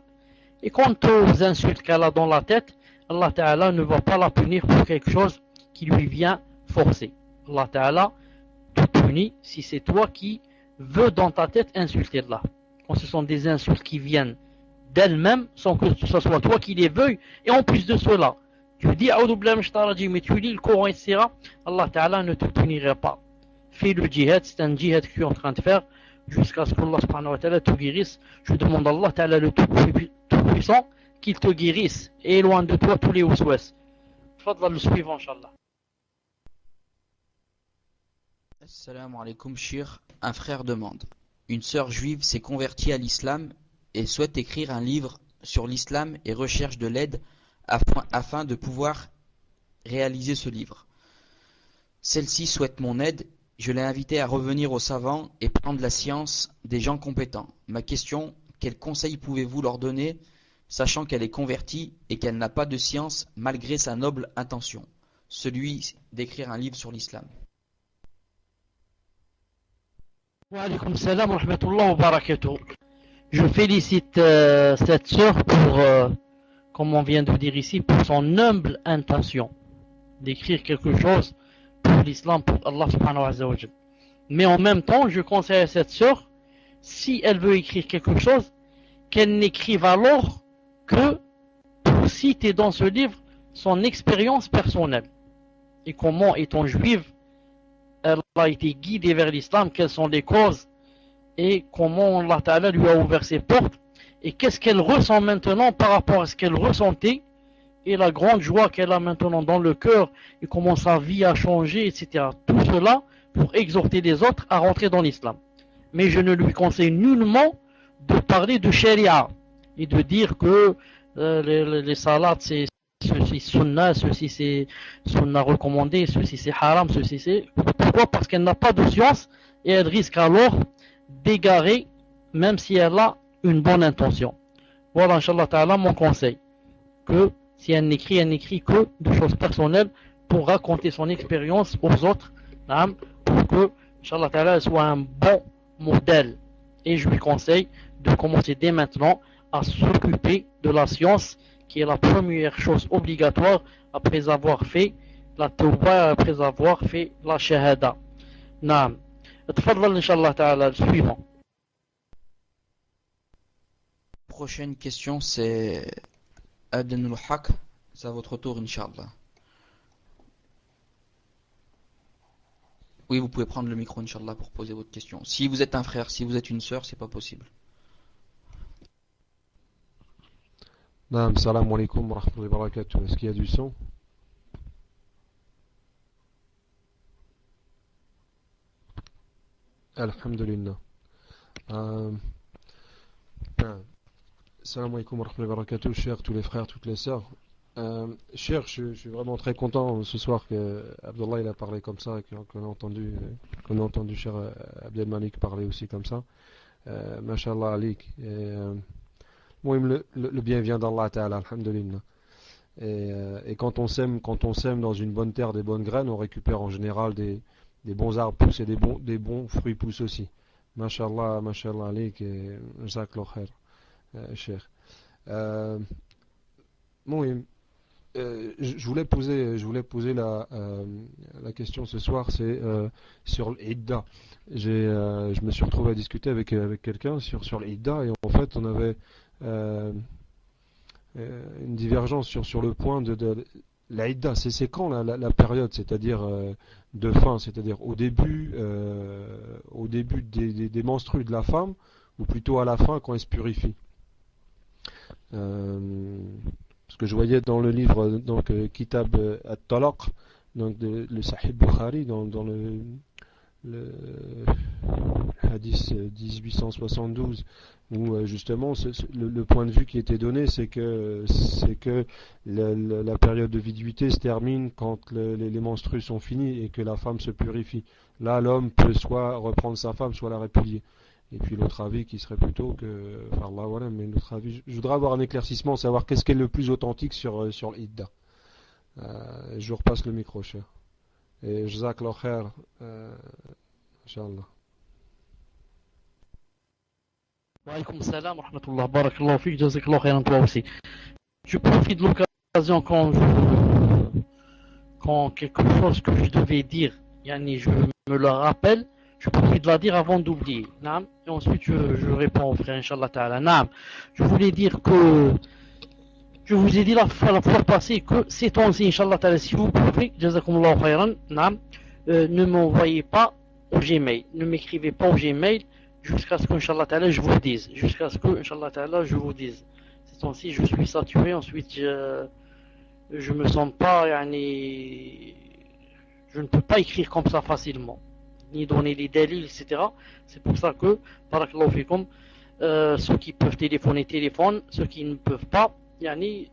A: Et quant aux insultes qu'elle a dans la tête, Allah Ta'ala ne va pas la punir pour quelque chose qui lui vient forcer. Allah Ta'ala te punit si c'est toi qui veux dans ta tête insulter Allah. Quand ce sont des insultes qui viennent d'elle-même, sans que ce soit toi qui les veuilles, et en plus de cela, tu dis A'udhu billahi minash shaitanir rajim, mais tu lis le Coran, etc. Allah Ta'ala ne te punira pas. Fais le djihad, c'est un djihad que tu es en train de faire, jusqu'à ce qu'Allah subhanahu wa ta'ala te guérisse. Je demande à Allah Ta'ala le tout-puissant qu'il te guérisse et éloigne de toi tous les waswas. Fadla le suivant, Inch'Allah.
C: Assalamu alaikum, shir. Un frère demande. Une sœur juive s'est convertie à l'islam et souhaite écrire un livre sur l'islam et recherche de l'aide afin de pouvoir réaliser ce livre. Celle-ci souhaite mon aide. Je l'ai invitée à revenir aux savants et prendre la science des gens compétents. Ma question, quels conseils pouvez-vous leur donner, sachant qu'elle est convertie et qu'elle n'a pas de science malgré sa noble intention, celui d'écrire un livre sur l'islam?
A: Wa alaykum salam wa rahmatullahi wa barakatuh. Je félicite cette sœur pour, comme on vient de dire ici, pour son humble intention d'écrire quelque chose pour l'islam, pour Allah subhanahu wa ta'ala. Mais en même temps, je conseille à cette sœur, si elle veut écrire quelque chose, qu'elle n'écrive alors que pour citer dans ce livre son expérience personnelle. Et comment, étant juive, elle a été guidée vers l'islam, quelles sont les causes, et comment Allah Ta'ala lui a ouvert ses portes, et qu'est-ce qu'elle ressent maintenant par rapport à ce qu'elle ressentait, et la grande joie qu'elle a maintenant dans le cœur, et comment sa vie a changé, etc. Tout cela pour exhorter les autres à rentrer dans l'islam. Mais je ne lui conseille nullement de parler de sharia, et de dire que les salades c'est ceci sunna, ceci c'est sunna recommandé, ceci c'est haram, ceci c'est... Pourquoi? Parce qu'elle n'a pas de science, et elle risque alors d'égarer, même si elle a une bonne intention. Voilà, Inch'Allah Ta'ala, mon conseil. Que Si elle n'écrit que de choses personnelles pour raconter son expérience aux autres, naam, pour que, Inch'Allah Ta'ala, elle soit un bon modèle. Et je lui conseille de commencer dès maintenant à s'occuper de la science, qui est la première chose obligatoire après avoir fait la tawbah, après avoir fait la shahada. Naam. تفضل إن شاء الله تعالى le suivant.
C: Prochaine question, c'est Abdel Haq. C'est à votre tour, Inch'Allah. Oui, vous pouvez prendre le micro, Inch'Allah, pour poser votre question. Si vous êtes un frère, si vous êtes une sœur, c'est pas possible.
E: Naam, salam alaikum wa rahmatullahi wa barakatuh. Est-ce qu'il y a du son? Alhamdulillah. Salam alaikum wa rahmatullahi wa barakatuh, chers tous les frères, toutes les sœurs. Cher, je suis vraiment très content ce soir que Abdullah il a parlé comme ça, qu'on a entendu cher Abdel Malik parler aussi comme ça. Mashallah alik. Le bien vient d'Allah Ta'ala, alhamdulillah. Et quand on sème dans une bonne terre des bonnes graines, on récupère en général des bons arbres poussent et des bons fruits poussent aussi. Mashallah, mashallah alik et jazakallah khair, cher. Je voulais poser la question ce soir, c'est sur l'Idda. Je me suis retrouvé à discuter avec quelqu'un sur l'Idda et en fait on avait une divergence sur le point de l'Idda. C'est quand la période, c'est-à-dire de fin, c'est-à-dire au début des menstrues de la femme ou plutôt à la fin quand elle se purifie. Parce que je voyais dans le livre donc Kitab At-Talaq, donc le Sahih Bukhari, dans le hadith 1872, où justement le point de vue qui était donné, c'est que la période de viduité se termine quand les menstrues sont finis et que la femme se purifie. Là, l'homme peut soit reprendre sa femme, soit la répudier. Et puis l'autre avis qui serait plutôt que, enfin là voilà, mais l'autre avis, je voudrais avoir un éclaircissement, savoir qu'est-ce qui est le plus authentique sur l'Idda. Je vous repasse le micro, cher. Et jazakallah khair, Inch'Allah.
A: Wa alaykoum salam wa rahmatullah, barakallahu fik, jazakallah khairan toi aussi. Je profite de l'occasion quand quelque chose que je devais dire, yani je me le rappelle, je profite de la dire avant d'oublier. Naam. Et ensuite je réponds au frère, Inch'Allah Ta'ala. Naam. Je voulais dire que je vous ai dit la fois passée que ces temps-ci, Inch'Allah Ta'ala, si vous pouvez, jazakumullahu khairan, naam, ne m'envoyez pas au Gmail, ne m'écrivez pas au Gmail jusqu'à ce que, Inch'Allah Ta'ala, je vous dise. Jusqu'à ce que, Inch'Allah Ta'ala, je vous dise. Ces temps-ci, je suis saturé, ensuite je me sens pas, yani, je ne peux pas écrire comme ça facilement, ni donner les délits, etc. C'est pour ça que, barakallahu fikum, ceux qui peuvent téléphoner, téléphonent, ceux qui ne peuvent pas, yani,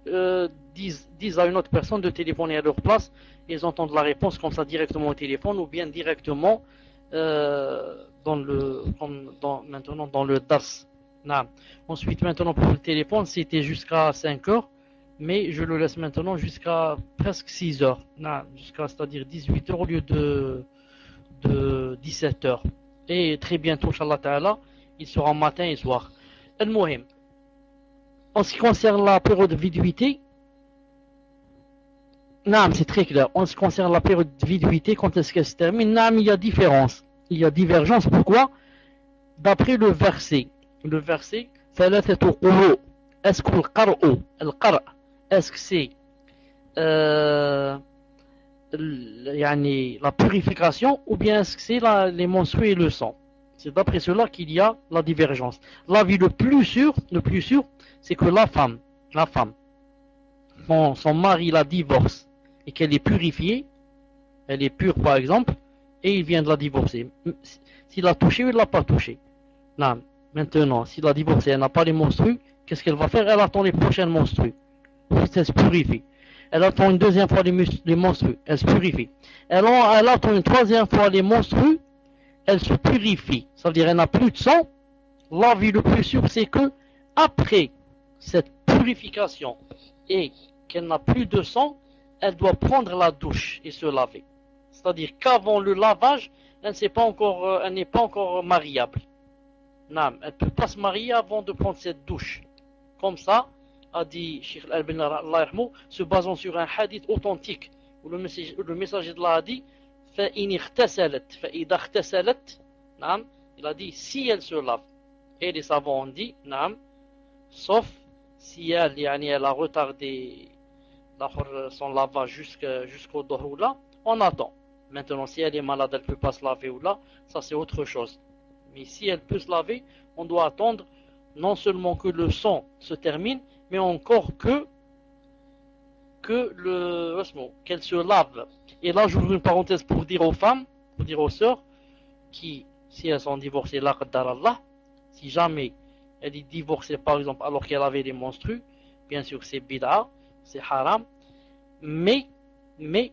A: disent à une autre personne de téléphoner à leur place, ils entendent la réponse comme ça directement au téléphone ou bien directement maintenant dans le DAS. Nah. Ensuite, maintenant pour le téléphone, c'était jusqu'à 5 heures, mais je le laisse maintenant jusqu'à presque 6 heures, nah. Jusqu'à, c'est-à-dire 18 heures au lieu de 17 heures. Et très bientôt, Inch'Allah Ta'ala, il sera matin et soir. Al-Muhim. En ce qui concerne la période de viduité, naam, c'est très clair. En ce qui concerne la période de viduité, quand est-ce qu'elle se termine, naam, il y a différence. Il y a divergence. Pourquoi? D'après le verset. Le verset, ثلاثة قروء. Est-ce que le qara, est-ce que c'est la purification ou bien est-ce que c'est les menstrues et le sang? C'est d'après cela qu'il y a la divergence. L'avis le plus sûr, c'est que la femme, quand son mari la divorce et qu'elle est purifiée, elle est pure par exemple, et il vient de la divorcer. S'il l'a touchée ou il ne l'a pas touchée. Là, maintenant, s'il l'a divorcée, elle n'a pas les menstrues, qu'est-ce qu'elle va faire? Elle attend les prochaines menstrues. Ensuite, elle se purifie. Elle attend une deuxième fois les menstrues, elle se purifie. Elle attend une troisième fois les menstrues, elle se purifie. Ça veut dire qu'elle n'a plus de sang. L'avis le plus sûr, c'est que après cette purification et qu'elle n'a plus de sang, elle doit prendre la douche et se laver. C'est-à-dire qu'avant le lavage, elle n'est pas encore mariable. Non, elle ne peut pas se marier avant de prendre cette douche. Comme ça, a dit Cheikh Al-Albani, se basant sur un hadith authentique, où le messager d'Allah a dit فَإِنِ اغْتَسَلَتْ فَإِذَا اغْتَسَلَتْ. Il a dit si elle se lave. Et les savants ont dit sauf si elle a retardé son lavage jusqu'au dohou là, on attend. Maintenant, si elle est malade, elle ne peut pas se laver ou là, ça c'est autre chose. Mais si elle peut se laver, on doit attendre non seulement que le sang se termine, mais encore qu'elle se lave. Et là, j'ouvre une parenthèse pour dire aux femmes, pour dire aux sœurs, qui, si elles sont divorcées, la qaddar Allah, si jamais elle est divorcée, par exemple, alors qu'elle avait des menstrues, bien sûr c'est bid'a, c'est haram, mais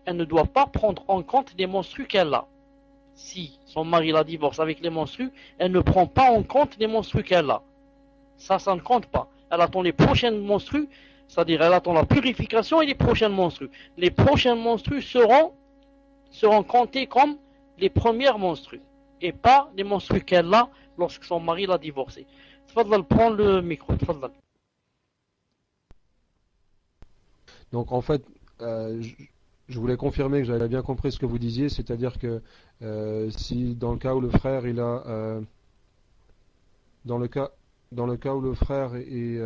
A: elle ne doit pas prendre en compte les menstrues qu'elle a. Si son mari la divorce avec les menstrues, elle ne prend pas en compte les menstrues qu'elle a. Ça ne compte pas. Elle attend les prochaines menstrues, c'est-à-dire elle attend la purification et les prochaines menstrues. Les prochaines menstrues seront comptées comme les premières menstrues et pas les menstrues qu'elle a lorsque son mari l'a divorcée. Tfadlal, prends le micro. Tfadlal.
E: Donc en fait, je voulais confirmer que j'avais bien compris ce que vous disiez, c'est-à-dire que si dans le cas où le frère il a dans le cas où le frère il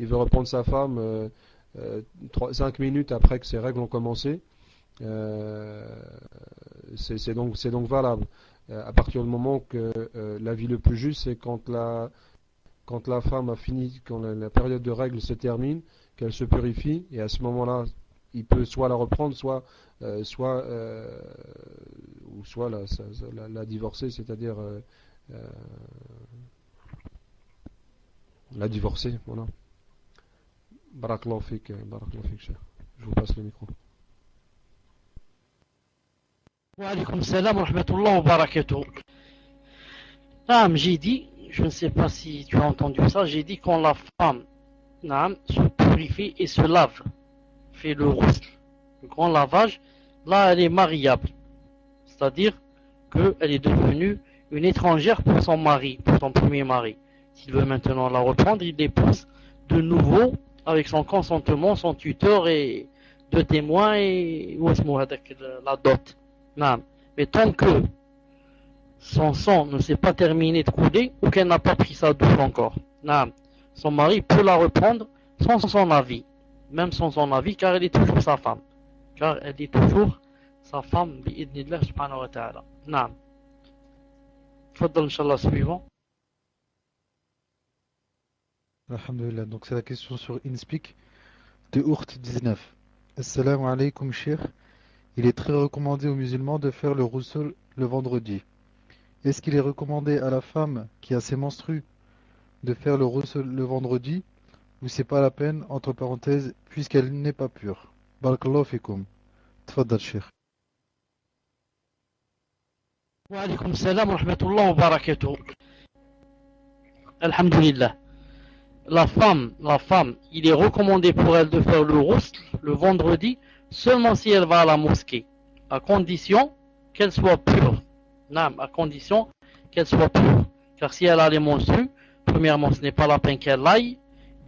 E: veut reprendre sa femme 5 minutes après que ses règles ont commencé, c'est donc valable. À partir du moment que l'avis le plus juste, c'est quand la femme a fini, quand la période de règles se termine, qu'elle se purifie, et à ce moment-là, il peut soit la reprendre, soit la divorcer, c'est-à-dire la divorcer, voilà. Barakallahu fik, Cheikh. Je vous passe le micro.
A: Wa alaykoum salam wa rahmatullah wa barakatuh. J'ai dit, je ne sais pas si tu as entendu ça, j'ai dit quand la femme se purifie et se lave, fait le ghusl, le grand lavage, là elle est mariable. C'est-à-dire qu'elle est devenue une étrangère pour son mari, pour son premier mari. S'il veut maintenant la reprendre, il l'épouse de nouveau avec son consentement, son tuteur et deux témoins et la dot. Mais tant que son sang ne s'est pas terminé de couler ou qu'elle n'a pas pris sa douche encore, son mari peut la reprendre sans son avis, même sans son avis, car elle est toujours sa femme. Car elle est toujours sa femme, bi'idnillah subhanahu wa ta'ala. Naam. Faddal, Inch'Allah, suivant.
B: Alhamdulillah. Donc c'est la question sur InSpeak de Ourt 19. Assalamu alaikum, Cheikh. Il est très recommandé aux musulmans de faire le ghusl le vendredi. Est-ce qu'il est recommandé à la femme qui a ses menstrues de faire le ghusl le vendredi, ou c'est pas la peine, entre parenthèses, puisqu'elle n'est pas pure? Barakallahu fikum. Tfaddal, Cheikh.
A: Wa alaykoum salam wa rahmatullah wa barakatuh. Alhamdulillah. La femme, il est recommandé pour elle de faire le ghusl le vendredi seulement si elle va à la mosquée, à condition qu'elle soit pure. À condition qu'elle soit pure. Car si elle a les menstrues, premièrement, ce n'est pas la peine qu'elle aille.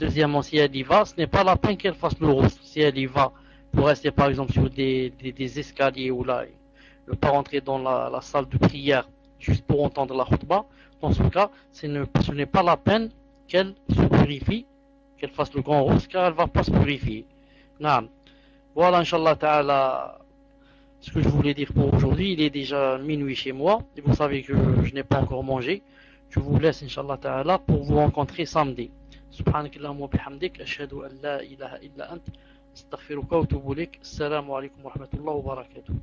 A: Deuxièmement, si elle y va, ce n'est pas la peine qu'elle fasse le ghusl. Si elle y va pour rester par exemple sur des escaliers ou là, ne pas rentrer dans la salle de prière juste pour entendre la khutbah, dans ce cas, ce n'est pas la peine qu'elle se purifie, qu'elle fasse le grand ghusl, car elle ne va pas se purifier. Voilà, Inch'Allah ta'ala, ce que je voulais dire pour aujourd'hui. Il est déjà minuit chez moi, et vous savez que je n'ai pas encore mangé. Je vous laisse, Inch'Allah ta'ala, pour vous rencontrer samedi. Subhanakallahumma wa bihamdik, ashhadu an la ilaha illa ant, astaghfiruka wa atubu ilaik. Assalamu alaikum wa rahmatullahi wa barakatuh.